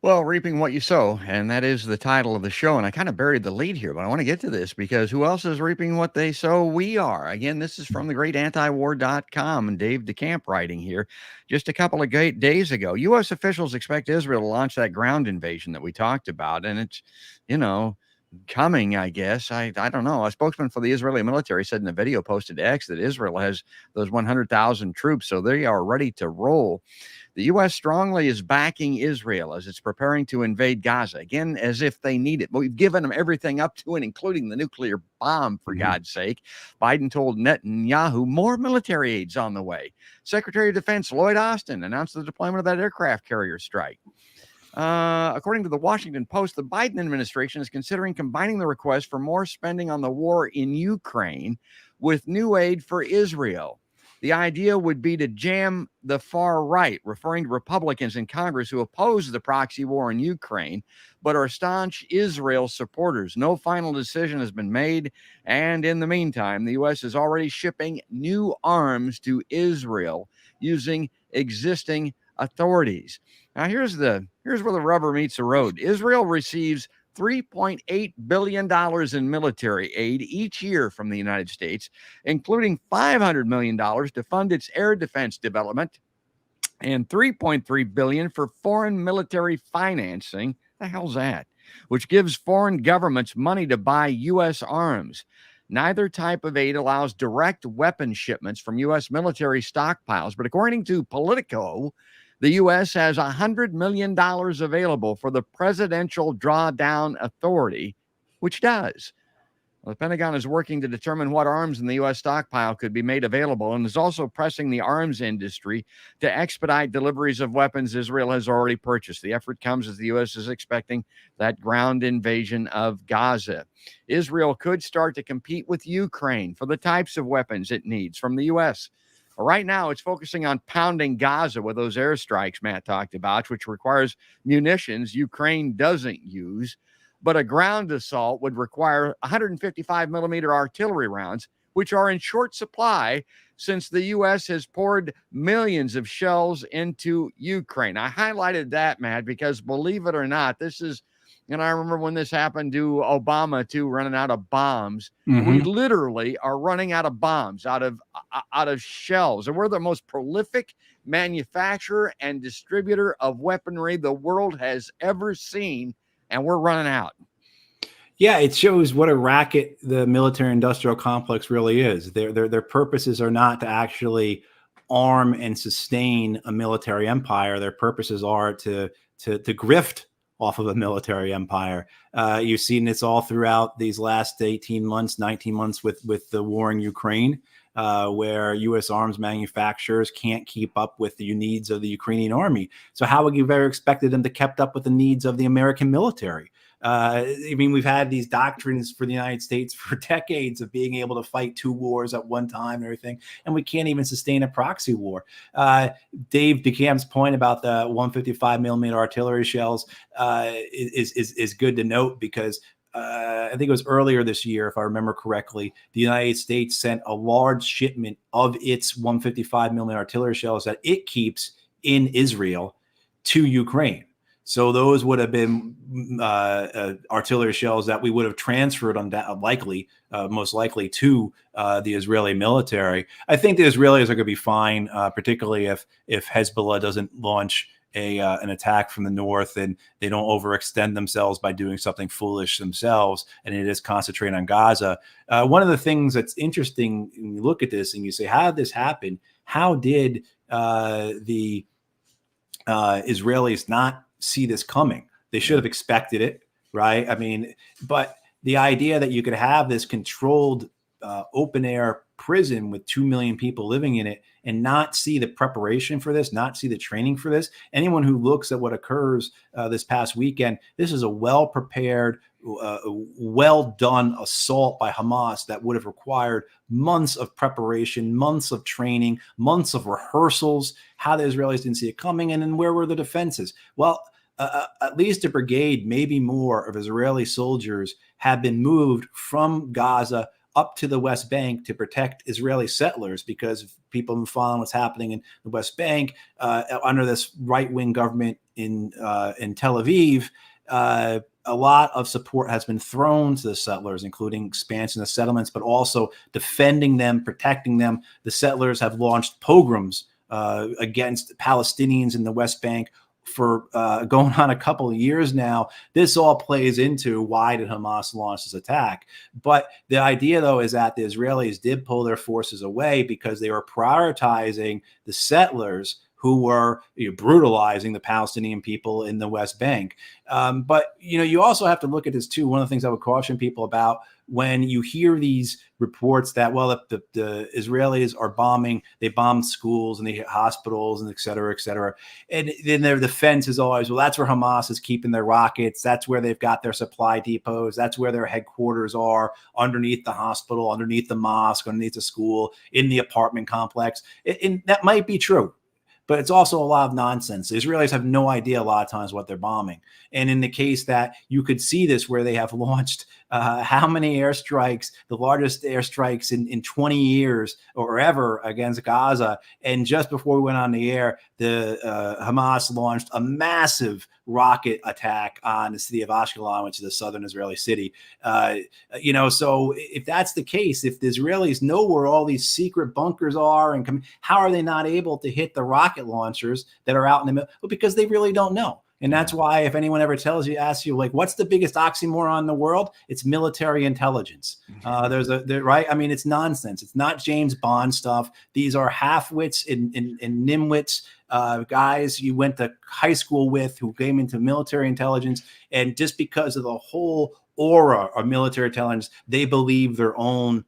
Well, reaping what you sow, and that is the title of the show. And I kind of buried the lead here, but I want to get to this because who else is reaping what they sow? We are. Again, this is from the great antiwar.com and Dave DeCamp writing here. Just a couple of days ago, U.S. officials expect Israel to launch that ground invasion that we talked about. And it's, coming, I guess. I don't know. A spokesman for the Israeli military said in a video posted to X that Israel has those 100,000 troops, so they are ready to roll. The U.S. strongly is backing Israel as it's preparing to invade Gaza, again, as if they need it. But we've given them everything up to it, including the nuclear bomb, for God's sake. Biden told Netanyahu more military aids on the way. Secretary of Defense Lloyd Austin announced the deployment of that aircraft carrier strike. According to the Washington Post, the Biden administration is considering combining the request for more spending on the war in Ukraine with new aid for Israel. The idea would be to jam the far right, referring to Republicans in Congress who oppose the proxy war in Ukraine, but are staunch Israel supporters. No final decision has been made. And in the meantime, the U.S. is already shipping new arms to Israel using existing authorities. Now, here's where the rubber meets the road. Israel receives $3.8 billion in military aid each year from the United States, including $500 million to fund its air defense development and $3.3 billion for foreign military financing. The hell's that? Which gives foreign governments money to buy U.S. arms. Neither type of aid allows direct weapon shipments from U.S. military stockpiles, but according to Politico, the U.S. has $100 million available for the Presidential Drawdown Authority, which does. Well, the Pentagon is working to determine what arms in the U.S. stockpile could be made available and is also pressing the arms industry to expedite deliveries of weapons Israel has already purchased. The effort comes as the U.S. is expecting that ground invasion of Gaza. Israel could start to compete with Ukraine for the types of weapons it needs from the U.S. Right now, it's focusing on pounding Gaza with those airstrikes Matt talked about, which requires munitions Ukraine doesn't use. But a ground assault would require 155 millimeter artillery rounds, which are in short supply since the U.S. has poured millions of shells into Ukraine. I highlighted that, Matt, because believe it or not, this is, and I remember when this happened to Obama, too, running out of bombs. We literally are running out of bombs, out of shells. And we're the most prolific manufacturer and distributor of weaponry the world has ever seen, and we're running out. Yeah, it shows what a racket the military-industrial complex really is. Their purposes are not to actually arm and sustain a military empire. Their purposes are to grift off of a military empire. You've seen this all throughout these last 18 months, 19 months with the war in Ukraine, where U.S. arms manufacturers can't keep up with the needs of the Ukrainian army. So how would you have ever expected them to kept up with the needs of the American military? I mean, we've had these doctrines for the United States for decades of being able to fight two wars at one time and everything, and we can't even sustain a proxy war. Dave DeCamp's point about the 155 millimeter artillery shells is good to note because I think it was earlier this year, if I remember correctly, the United States sent a large shipment of its 155 millimeter artillery shells that it keeps in Israel to Ukraine. So those would have been artillery shells that we would have transferred most likely to the Israeli military. I think the Israelis are going to be fine, particularly if Hezbollah doesn't launch an attack from the north and they don't overextend themselves by doing something foolish themselves, and it is concentrating on Gaza. One of the things that's interesting when you look at this and you say, how did this happen? How did the Israelis not see this coming? They should have expected it, right? I mean, but the idea that you could have this controlled open air prison with 2 million people living in it and not see the preparation for this, not see the training for this. Anyone who looks at what occurs this past weekend, this is a well-prepared, well done assault by Hamas that would have required months of preparation, months of training, months of rehearsals, how the Israelis didn't see it coming. And then where were the defenses? Well, at least a brigade, maybe more, of Israeli soldiers have been moved from Gaza up to the West Bank to protect Israeli settlers, because people have been following what's happening in the West Bank under this right-wing government in Tel Aviv. A lot of support has been thrown to the settlers, including expansion of settlements, but also defending them, protecting them. The settlers have launched pogroms against Palestinians in the West Bank for going on a couple of years now. This all plays into why did Hamas launch this attack. But the idea, though, is that the Israelis did pull their forces away because they were prioritizing the settlers who were brutalizing the Palestinian people in the West Bank. But, you also have to look at this, too. One of the things I would caution people about when you hear these reports that, well, the Israelis are bombing, they bomb schools and they hit hospitals and et cetera, et cetera. And then their defense is always, well, that's where Hamas is keeping their rockets. That's where they've got their supply depots. That's where their headquarters are, underneath the hospital, underneath the mosque, underneath the school, in the apartment complex. And that might be true, but it's also a lot of nonsense. The Israelis have no idea a lot of times what they're bombing. And in the case that you could see this, where they have launched how many airstrikes, the largest airstrikes in 20 years or ever against Gaza. And just before we went on the air, the Hamas launched a massive rocket attack on the city of Ashkelon, which is a southern Israeli city. So if that's the case, if the Israelis know where all these secret bunkers are, and how are they not able to hit the rocket launchers that are out in the middle? Well, because they really don't know. And that's why, if anyone ever asks you, like, what's the biggest oxymoron in the world? It's military intelligence. Right? I mean, it's nonsense. It's not James Bond stuff. These are half-wits and nimwits, guys you went to high school with, who came into military intelligence. And just because of the whole aura of military intelligence, they believe their own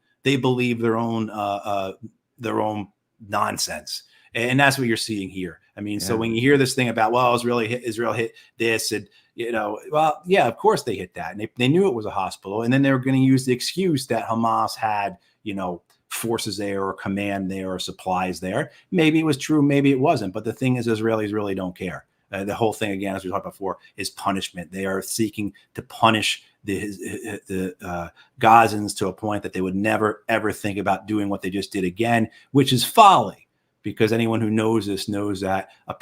nonsense. And that's what you're seeing here. I mean, so when you hear this thing about, well, Israel hit this, and, well, yeah, of course they hit that. And they knew it was a hospital. And then they were going to use the excuse that Hamas had, forces there or command there or supplies there. Maybe it was true, maybe it wasn't. But the thing is, Israelis really don't care. The whole thing, again, as we talked before, is punishment. They are seeking to punish the Gazans to a point that they would never, ever think about doing what they just did again, which is folly. Because anyone who knows this knows that a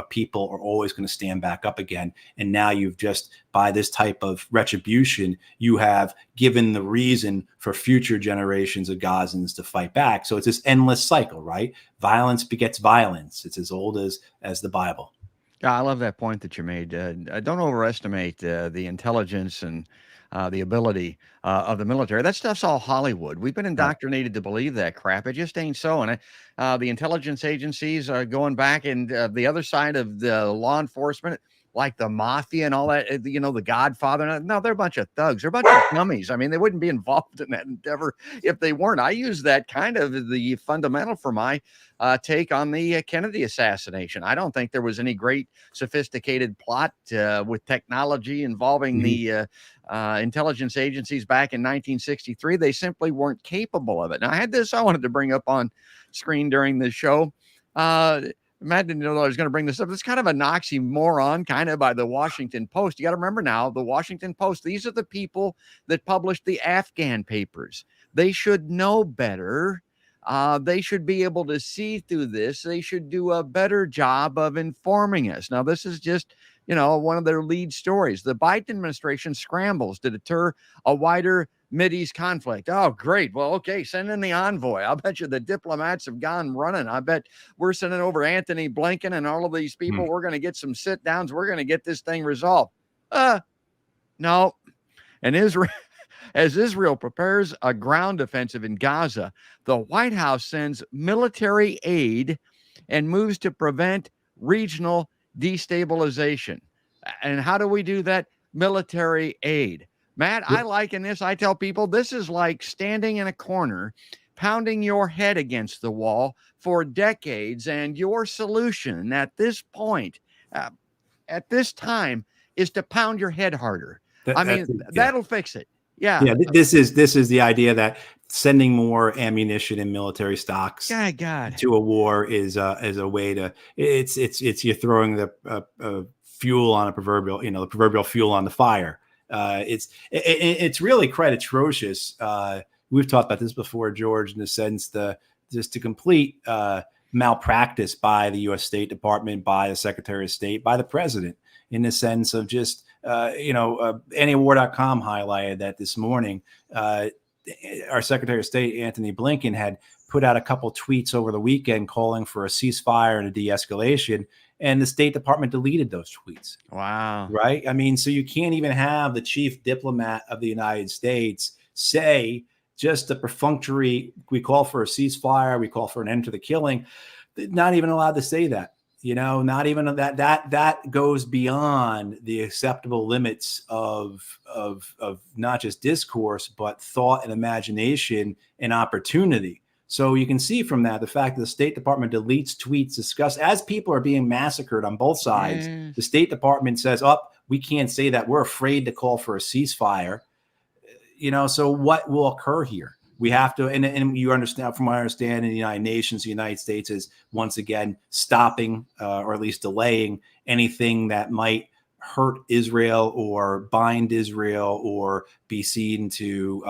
people are always going to stand back up again. And now you've just, by this type of retribution, you have given the reason for future generations of Gazans to fight back. So it's this endless cycle, right? Violence begets violence. It's as old as the Bible. Yeah, I love that point that you made. Don't overestimate the intelligence and the ability of the military. That stuff's all Hollywood. We've been indoctrinated to believe that crap. It just ain't so. And the intelligence agencies are going back, and the other side of the law enforcement, like the mafia and all that, the Godfather. No, they're a bunch of thugs. They're a bunch of dummies. I mean, they wouldn't be involved in that endeavor if they weren't. I use that kind of the fundamental for my take on the Kennedy assassination. I don't think there was any great sophisticated plot with technology involving the intelligence agencies back in 1963. They simply weren't capable of it. Now, I had this I wanted to bring up on screen during the show. Matt didn't know I was going to bring this up. It's kind of an oxymoron, kind of, by the Washington Post. You got to remember now, the Washington Post, these are the people that published the Afghan papers. They should know better. They should be able to see through this. They should do a better job of informing us. Now, this is just, one of their lead stories. The Biden administration scrambles to deter a wider Mideast conflict. Oh, great. Well, okay, send in the envoy. I'll bet you the diplomats have gone running. I bet we're sending over Anthony Blinken and all of these people. We're going to get some sit downs. We're going to get this thing resolved. No. And as Israel prepares a ground offensive in Gaza, the White House sends military aid and moves to prevent regional destabilization. And how do we do that? Military aid. Matt, I liken this. I tell people this is like standing in a corner, pounding your head against the wall for decades. And your solution at this point, uh, at this time, is to pound your head harder. I mean, Yeah. that'll fix it. Yeah. Yeah, this is the idea that sending more ammunition and military stocks God. to a war is a way to it's you're throwing the fuel on a proverbial the proverbial fuel on the fire. It's really quite atrocious. We've talked about this before, George, in the sense just to complete malpractice by the U.S. State Department, by the Secretary of State, by the President, in the sense of just Antiwar.com highlighted that this morning. Our Secretary of State, Anthony Blinken, had put out a couple tweets over the weekend calling for a ceasefire and a de-escalation, and the State Department deleted those tweets. Wow. Right? I mean, so you can't even have the chief diplomat of the United States say just a perfunctory, we call for a ceasefire, we call for an end to the killing. Not even allowed to say that. Not even that goes beyond the acceptable limits of not just discourse, but thought and imagination and opportunity. So you can see from that the fact that the State Department deletes tweets discussed as people are being massacred on both sides. The State Department says, we can't say that. We're afraid to call for a ceasefire. So what will occur here? We have to, and you understand, from my understanding, the United Nations, the United States is once again stopping or at least delaying anything that might hurt Israel or bind Israel or be seen to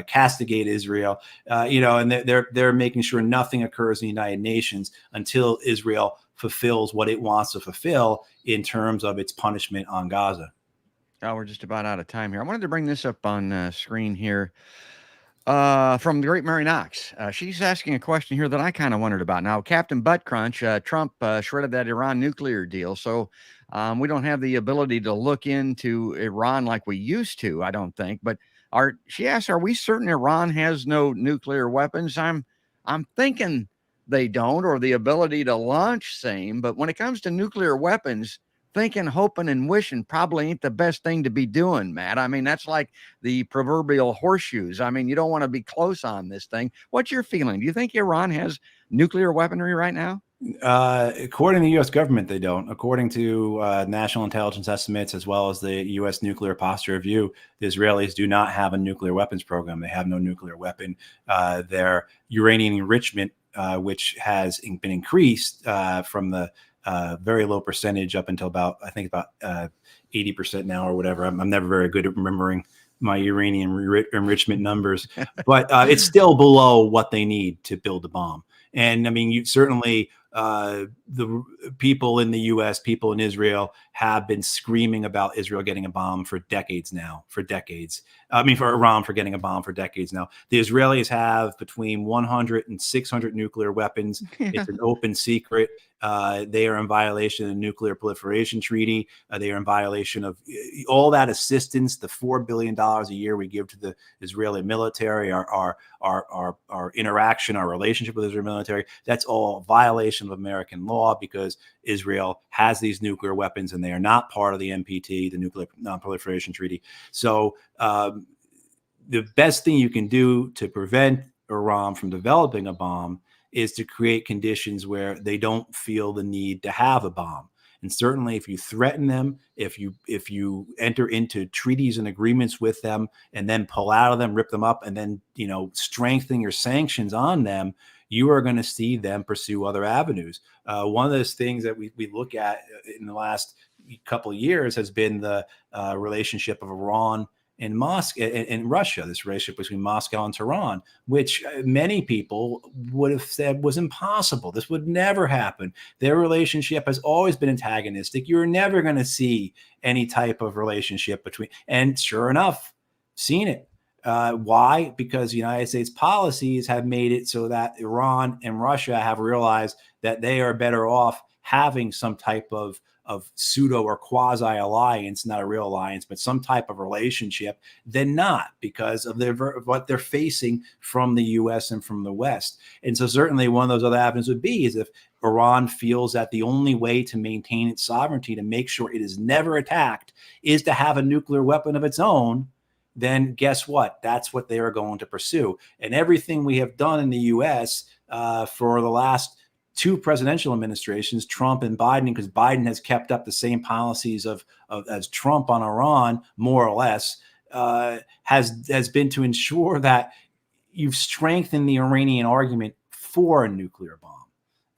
castigate Israel. And they're making sure nothing occurs in the United Nations until Israel fulfills what it wants to fulfill in terms of its punishment on Gaza. Oh, we're just about out of time here. I wanted to bring this up on screen here. From the great Mary Knox. She's asking a question here that I kind of wondered about. Now, Captain Butt Crunch, Trump shredded that Iran nuclear deal. So we don't have the ability to look into Iran like we used to, I don't think. But she asks, are we certain Iran has no nuclear weapons? I'm thinking they don't, or the ability to launch same. But when it comes to nuclear weapons, thinking, hoping, and wishing probably ain't the best thing to be doing, Matt. I mean, that's like the proverbial horseshoes. I mean, you don't want to be close on this thing. What's your feeling? Do you think Iran has nuclear weaponry right now? According to the U.S. government, they don't. According to national intelligence estimates, as well as the U.S. Nuclear Posture Review, the Israelis do not have a nuclear weapons program. They have no nuclear weapon. Their uranium enrichment, which has been increased from the very low percentage up until about 80% now or whatever. I'm never very good at remembering my uranium enrichment numbers, but it's still below what they need to build a bomb. And I mean, you certainly the people in the U.S., people in Israel have been screaming about Israel getting a bomb for decades now, for Iran for getting a bomb for decades now. The Israelis have between 100 and 600 nuclear weapons. Yeah. It's an open secret. They are in violation of the Nuclear Proliferation Treaty. They are in violation of all that assistance, the $4 billion a year we give to the Israeli military, our interaction, our relationship with the Israeli military. That's all a violation of American law because Israel has these nuclear weapons and they are not part of the NPT, the Nuclear Non-Proliferation Treaty. So the best thing you can do to prevent Iran from developing a bomb is to create conditions where they don't feel the need to have a bomb. And certainly if you threaten them, if you enter into treaties and agreements with them and then pull out of them, rip them up, and then, strengthen your sanctions on them, you are going to see them pursue other avenues. One of those things that we look at in the last couple of years has been the relationship of Iran and Moscow and Russia, this relationship between Moscow and Tehran, which many people would have said was impossible. This would never happen. Their relationship has always been antagonistic. You're never going to see any type of relationship between, and sure enough, seen it. Why? Because the United States policies have made it so that Iran and Russia have realized that they are better off having some type of pseudo or quasi alliance, not a real alliance, but some type of relationship, than not, because of what they're facing from the U.S. and from the West. And so certainly one of those other avenues would be is if Iran feels that the only way to maintain its sovereignty, to make sure it is never attacked, is to have a nuclear weapon of its own. then guess what? That's what they are going to pursue. And everything we have done in the U.S. For the last two presidential administrations, Trump and Biden, because Biden has kept up the same policies of as Trump on Iran, more or less, has been to ensure that you've strengthened the Iranian argument for a nuclear bomb.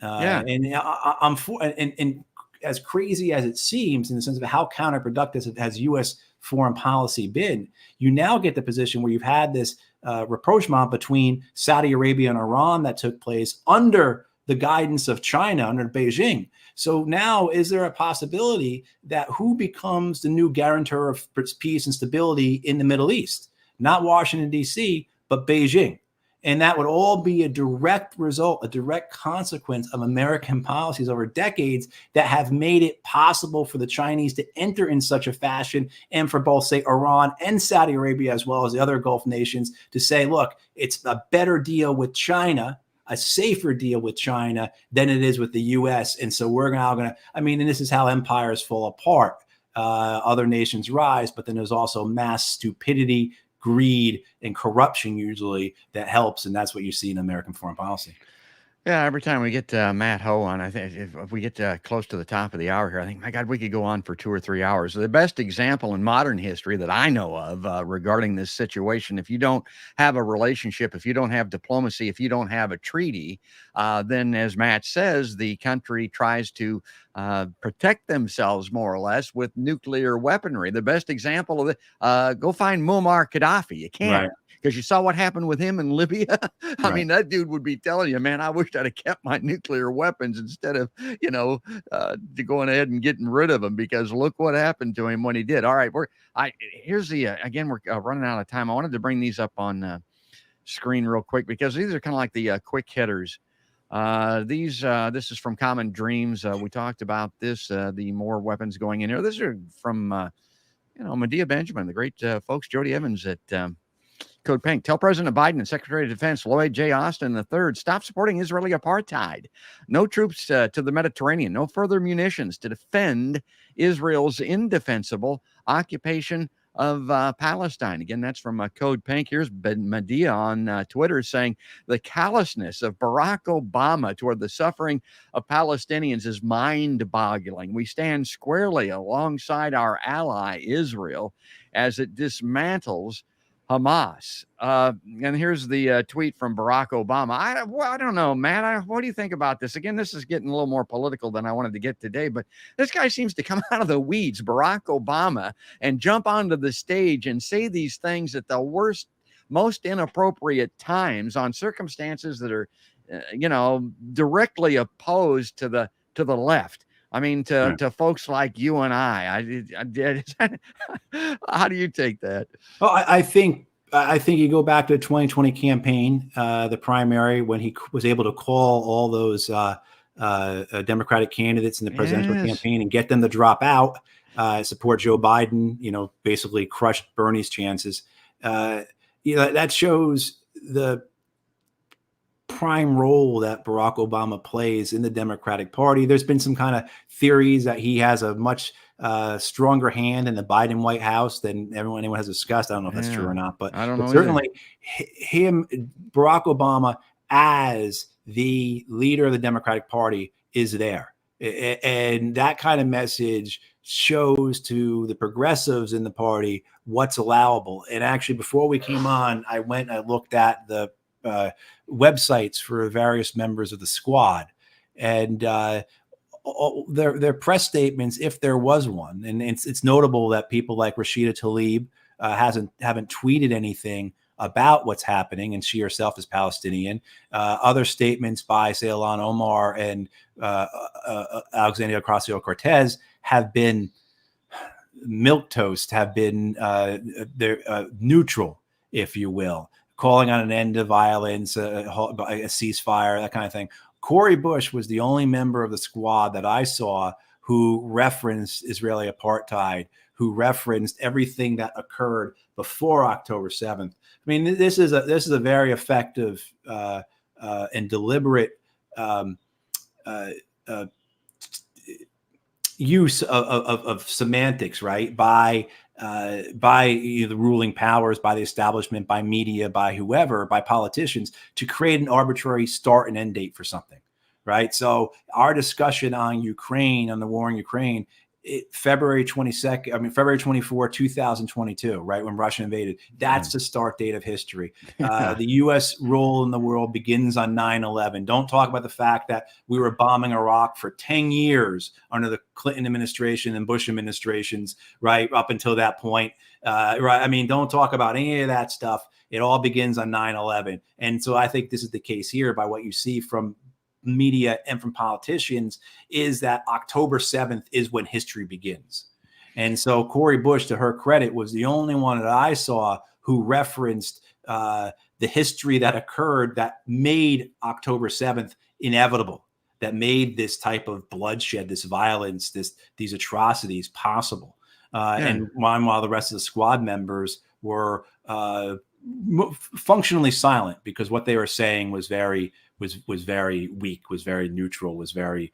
And I'm for, and as crazy as it seems, in the sense of how counterproductive has U.S. foreign policy been, you now get the position where you've had this rapprochement between Saudi Arabia and Iran that took place under the guidance of China, under Beijing. So now, is there a possibility that who becomes the new guarantor of peace and stability in the Middle East? Not Washington, D.C., but Beijing. And that would all be a direct result, a direct consequence of American policies over decades that have made it possible for the Chinese to enter in such a fashion, and for both, say, Iran and Saudi Arabia, as well as the other Gulf nations, to say, look, it's a better deal with China, a safer deal with China than it is with the U.S. And so we're now going to, and this is how empires fall apart. Other nations rise, but then there's also mass stupidity, greed, and corruption usually that helps. And that's what you see in American foreign policy. Yeah, every time we get Matt Ho on, I think if we get close to the top of the hour here, I think, my God, we could go on for 2 or 3 hours. The best example in modern history that I know of regarding this situation, if you don't have a relationship, if you don't have diplomacy, if you don't have a treaty, then, as Matt says, the country tries to protect themselves more or less with nuclear weaponry. The best example of it, go find Muammar Gaddafi. You can't. Right. Because you saw what happened with him in Libya. I mean, that dude would be telling you, man, I wish I'd have kept my nuclear weapons instead of, going ahead and getting rid of them, because look what happened to him when he did. All right. Here's the, again, we're running out of time. I wanted to bring these up on screen real quick, because these are kind of like the quick hitters. This is from Common Dreams. We talked about this, the more weapons going in here. This is from, Medea Benjamin, the great folks, Jody Evans at, Code Pink. Tell President Biden and Secretary of Defense Lloyd J. Austin III, stop supporting Israeli apartheid. No troops to the Mediterranean. No further munitions to defend Israel's indefensible occupation of Palestine. Again, that's from Code Pink. Here's Medea on Twitter saying, the callousness of Barack Obama toward the suffering of Palestinians is mind-boggling. We stand squarely alongside our ally Israel as it dismantles Hamas. And here's the tweet from Barack Obama. I don't know, Matt. What do you think about this? Again, this is getting a little more political than I wanted to get today, but this guy seems to come out of the weeds, Barack Obama, and jump onto the stage and say these things at the worst, most inappropriate times on circumstances that are, directly opposed to the left. I mean, to folks like you and I did. How do you take that? Well, I think you go back to the 2020 campaign, the primary, when he was able to call all those Democratic candidates in the presidential campaign and get them to drop out, support Joe Biden, basically crushed Bernie's chances. That shows the prime role that Barack Obama plays in the Democratic Party. There's been some kind of theories that he has a much stronger hand in the Biden White House than anyone has discussed. I don't know if that's true or not, but I don't know. Certainly Barack Obama as the leader of the Democratic Party is there. And that kind of message shows to the progressives in the party what's allowable. And actually, before we came on, I went and I looked at the websites for various members of the squad, and their press statements, if there was one, and it's notable that people like Rashida Tlaib haven't tweeted anything about what's happening, and she herself is Palestinian. Other statements by, say, Ilhan Omar and Alexandria Ocasio-Cortez have been milquetoast, have been they're neutral, if you will, calling on an end to violence, a ceasefire, that kind of thing. Cori Bush was the only member of the squad that I saw who referenced Israeli apartheid, who referenced everything that occurred before October 7th. I mean, this is a very effective and deliberate use of semantics, right, by by the ruling powers, by the establishment, by media, by whoever, by politicians, to create an arbitrary start and end date for something, right? So our discussion on Ukraine, on the war in Ukraine, February 24, 2022, right, when Russia invaded, that's the start date of history. The U.S. role in the world begins on 9/11. Don't talk about the fact that we were bombing Iraq for 10 years under the Clinton administration and Bush administrations, right, up until that point. Right. I mean, don't talk about any of that stuff. It all begins on 9/11. And so I think this is the case here by what you see from media and from politicians, is that October 7th is when history begins. And so Cori Bush, to her credit, was the only one that I saw who referenced the history that occurred that made October 7th inevitable, that made this type of bloodshed, this violence, these atrocities possible. And while the rest of the squad members were functionally silent, because what they were saying was very weak, was very neutral, was very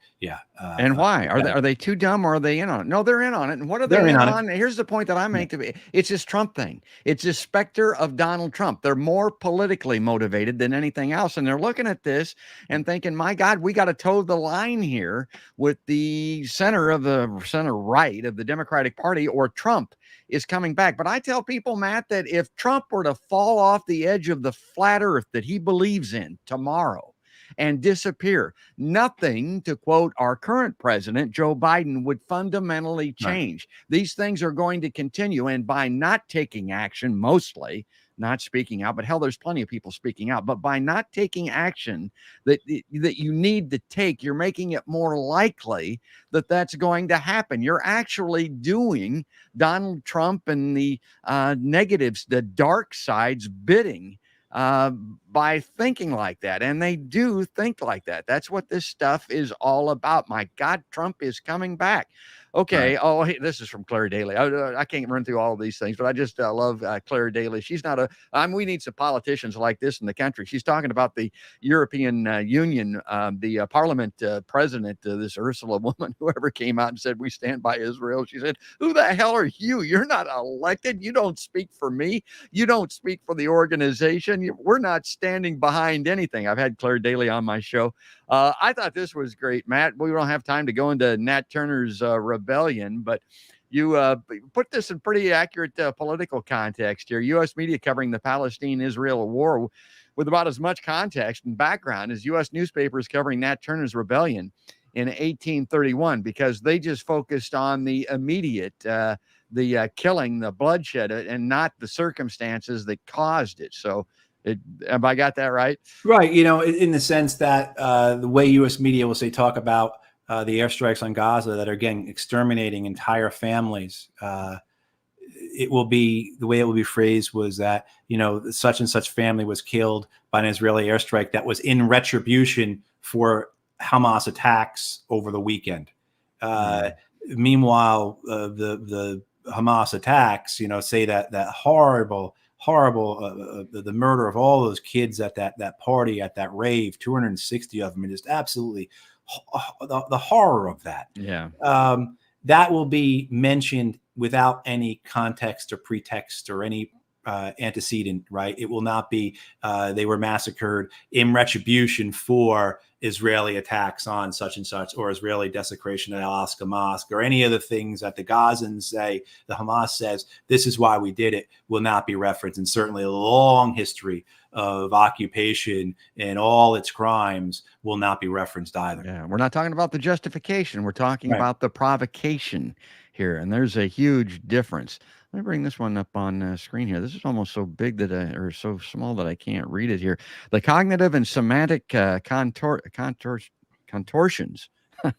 and why are they too dumb, or are they in on it? No, they're in on it. And what are they in on? Here's the point that I make. It's this Trump thing. It's this specter of Donald Trump. They're more politically motivated than anything else, and they're looking at this and thinking, my God, we got to toe the line here with the center right of the Democratic Party, or Trump is coming back. But I tell people, Matt, that if Trump were to fall off the edge of the flat earth that he believes in tomorrow and disappear, nothing, to quote our current president, Joe Biden, would fundamentally change. Right. These things are going to continue. And by not taking action, mostly not speaking out, but hell, there's plenty of people speaking out, but by not taking action that you need to take, you're making it more likely that that's going to happen. You're actually doing Donald Trump and the negatives, the dark side's bidding by thinking like that. And they do think like that. That's what this stuff is all about. My God, Trump is coming back. Okay. Right. Oh, hey, this is from Claire Daly. I can't run through all of these things, but I just love Claire Daly. She's not we need some politicians like this in the country. She's talking about the European Union, the parliament president, this Ursula woman, whoever came out and said, we stand by Israel. She said, who the hell are you? You're not elected. You don't speak for me. You don't speak for the organization. We're not standing behind anything. I've had Claire Daly on my show. I thought this was great, Matt. We don't have time to go into Nat Turner's rebellion, but you put this in pretty accurate political context here. U.S. media covering the Palestine-Israel war with about as much context and background as U.S. newspapers covering Nat Turner's rebellion in 1831, because they just focused on the immediate, the killing, the bloodshed, and not the circumstances that caused it. So, have I got that right? Right. You know, in the sense that the way U.S. media will talk about the airstrikes on Gaza that are, again, exterminating entire families. The way it will be phrased was that, such and such family was killed by an Israeli airstrike that was in retribution for Hamas attacks over the weekend. Meanwhile, the Hamas attacks, say that horrible, the murder of all those kids at that party, at that rave, 260 of them, and just absolutely the horror of that. Yeah. That will be mentioned without any context or pretext or any antecedent, right? It will not be they were massacred in retribution for Israeli attacks on such and such, or Israeli desecration at Al-Aqsa Mosque, or any of the things that the Gazans say, the Hamas says, this is why we did it, will not be referenced. And certainly a long history of occupation and all its crimes will not be referenced either. Yeah, we're not talking about the justification. We're talking about the provocation here. And there's a huge difference. Let me bring this one up on screen here. This is almost so big or so small that I can't read it here. The cognitive and semantic contortions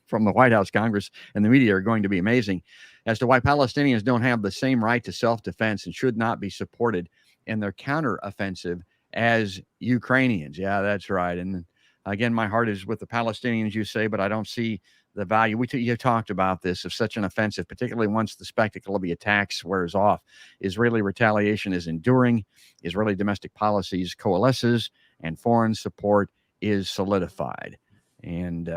from the White House, Congress, and the media are going to be amazing as to why Palestinians don't have the same right to self-defense and should not be supported in their counteroffensive as Ukrainians. Yeah, that's right. And again, my heart is with the Palestinians, you say, but I don't see the value. You talked about this of such an offensive, particularly once the spectacle of the attacks wears off. Israeli retaliation is enduring. Israeli domestic policies coalesces, and foreign support is solidified. And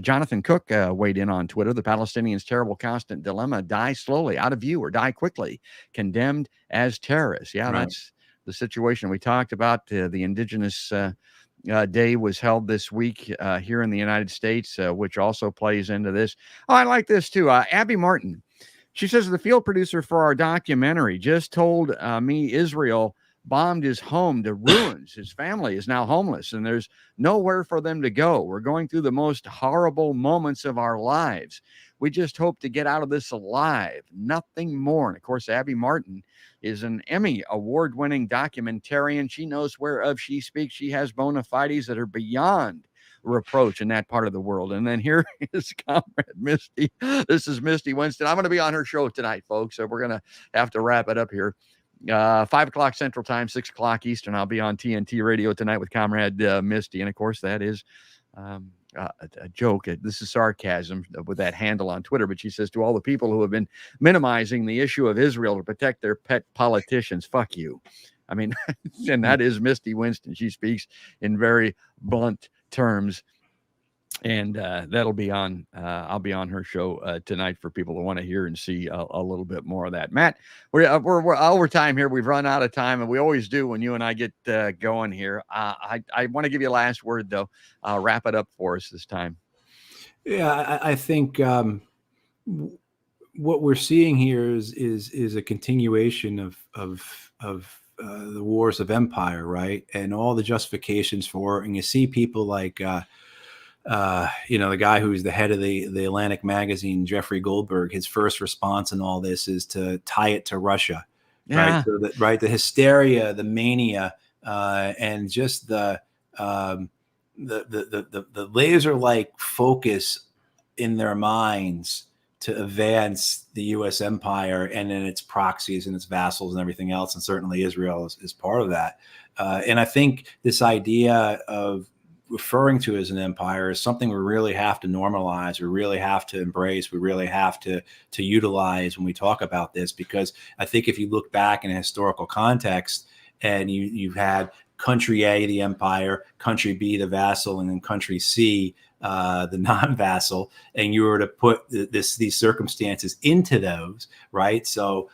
Jonathan Cook weighed in on Twitter. The Palestinians' terrible constant dilemma: die slowly, out of view, or die quickly, condemned as terrorists. Yeah, Right. that's the situation we talked about. The Indigenous Day was held this week here in the United States, which also plays into this. Oh, I like this too. Abby Martin. She says the field producer for our documentary just told me Israel bombed his home to ruins. His family is now homeless, and there's nowhere for them to go. We're going through the most horrible moments of our lives. We just hope to get out of this alive, nothing more. And of course, Abby Martin is an Emmy award-winning documentarian. She knows whereof she speaks. She has bona fides that are beyond reproach in that part of the world. And then here is Comrade Misty. This is Misty Winston. I'm going to be on her show tonight, folks. So we're going to have to wrap it up here. 5 o'clock Central Time, 6 o'clock Eastern. I'll be on TNT Radio tonight with Comrade Misty. And of course, that is a joke. This is sarcasm with that handle on Twitter. But she says, to all the people who have been minimizing the issue of Israel to protect their pet politicians, fuck you. I mean, and that is Misty Winston. She speaks in very blunt terms. And that'll be on. I'll be on her show tonight for people who want to hear and see a little bit more of that. Matt, we're over time here. We've run out of time, and we always do when you and I get going here. I want to give you a last word though. Wrap it up for us this time. Yeah, I think what we're seeing here is a continuation of the wars of empire, right? And all the justifications for it. And you see people like. The guy who's the head of the Atlantic magazine, Jeffrey Goldberg, his first response in all this is to tie it to Russia, Yeah. right? So that, the hysteria, the mania, and just the laser-like focus in their minds to advance the U.S. empire and in its proxies and its vassals and everything else. And certainly Israel is part of that. And I think this idea of referring to as an empire is something we really have to normalize, we really have to embrace, we really have to utilize when we talk about this, because I think if you look back in a historical context and you've had country A, the empire, country B, the vassal, and then country C, the non-vassal, and you were to put these circumstances into those, right? So,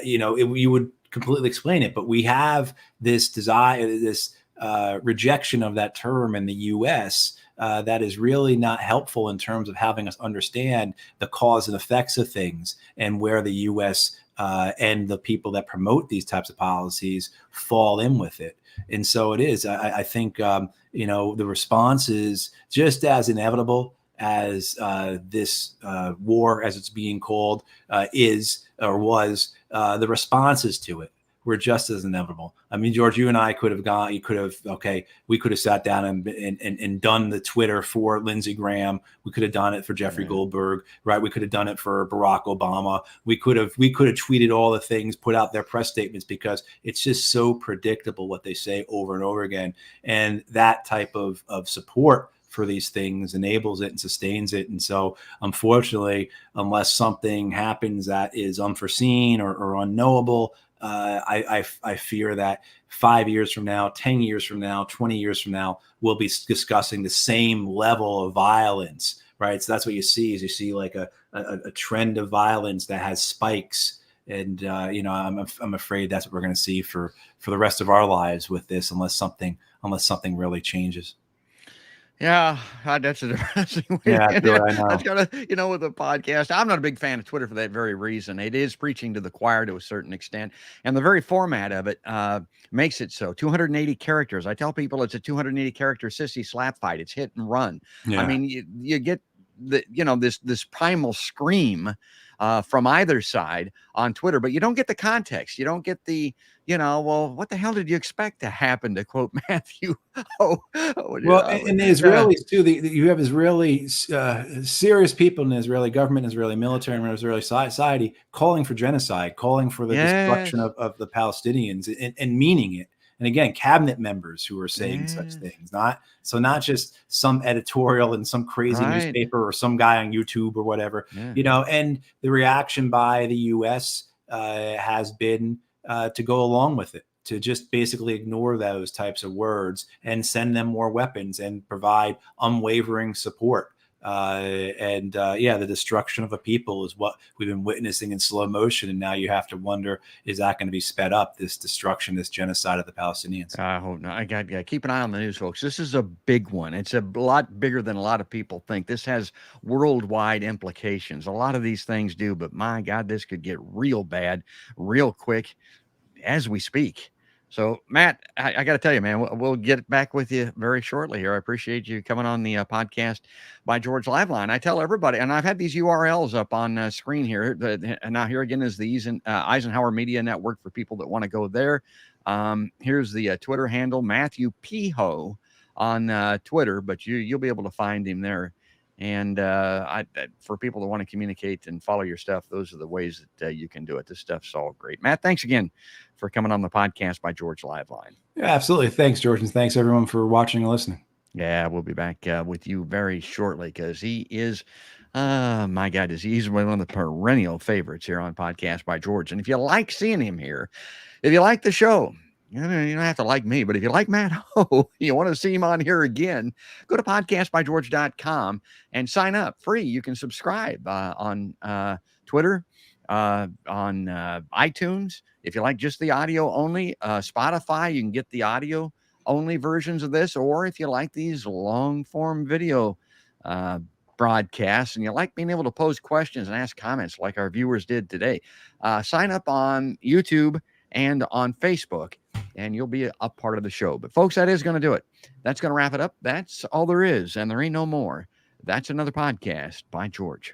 you would completely explain it, but we have this desire, this rejection of that term in the U.S. That is really not helpful in terms of having us understand the cause and effects of things and where the U.S. And the people that promote these types of policies fall in with it. And so it is. I think the response is just as inevitable as this war, as it's being called, is or was. The responses to it were just as inevitable. I mean, George, you and I could have gone, we could have sat down and done the Twitter for Lindsey Graham. We could have done it for Jeffrey Goldberg, right? We could have done it for Barack Obama. We could have tweeted all the things, put out their press statements, because it's just so predictable what they say over and over again. And that type of support for these things enables it and sustains it. And so, unfortunately, unless something happens that is unforeseen or unknowable, I fear that 5 years from now, 10 years from now, 20 years from now, we'll be discussing the same level of violence, right? So that's what you see like a trend of violence that has spikes. And, I'm afraid that's what we're going to see for the rest of our lives with this, unless something really changes. Yeah, God, that's a depressing way. Yeah, I know. That's kind of, with a podcast. I'm not a big fan of Twitter for that very reason. It is preaching to the choir to a certain extent. And the very format of it makes it so. 280 characters. I tell people it's a 280 character sissy slap fight. It's hit and run. Yeah. I mean, you get this primal scream from either side on Twitter, but you don't get the context. You don't get the, well, what the hell did you expect to happen, to quote Matthew? And the Israelis too, you have Israeli serious people in the Israeli government, Israeli military, and Israeli society calling for genocide, calling for the destruction of the Palestinians, and meaning it. And again, cabinet members who are saying such things, not just some editorial in some crazy newspaper or some guy on YouTube or whatever, and the reaction by the U.S. Has been to go along with it, to just basically ignore those types of words and send them more weapons and provide unwavering support. The destruction of a people is what we've been witnessing in slow motion. And now you have to wonder, is that going to be sped up, this destruction, this genocide of the Palestinians? I hope not. I got to keep an eye on the news, folks. This is a big one. It's a lot bigger than a lot of people think. This has worldwide implications. A lot of these things do, but my God, this could get real bad real quick as we speak. So, Matt, I got to tell you, man, we'll get back with you very shortly here. I appreciate you coming on the podcast by George Liveline. I tell everybody, and I've had these URLs up on screen here. And now here again is the Eisenhower Media Network for people that want to go there. Here's the Twitter handle, Matthew Piho on Twitter, but you'll be able to find him there. And for people that want to communicate and follow your stuff, those are the ways that you can do it. This stuff's all great. Matt, thanks again for coming on the podcast by George Liveline. Yeah, absolutely. Thanks, George. And thanks, everyone, for watching and listening. Yeah, we'll be back with you very shortly because he is, my God, he's one of the perennial favorites here on Podcast by George. And if you like seeing him here, if you like the show, you don't have to like me, but if you like Matt Ho, you want to see him on here again, go to podcastbygeorge.com and sign up free. You can subscribe on Twitter, on iTunes. If you like just the audio only, Spotify, you can get the audio only versions of this. Or if you like these long form video broadcasts and you like being able to pose questions and ask comments like our viewers did today, sign up on YouTube and on Facebook, and you'll be a part of the show. But folks, that is going to do it. That's going to wrap it up. That's all there is, and there ain't no more. That's another podcast by George.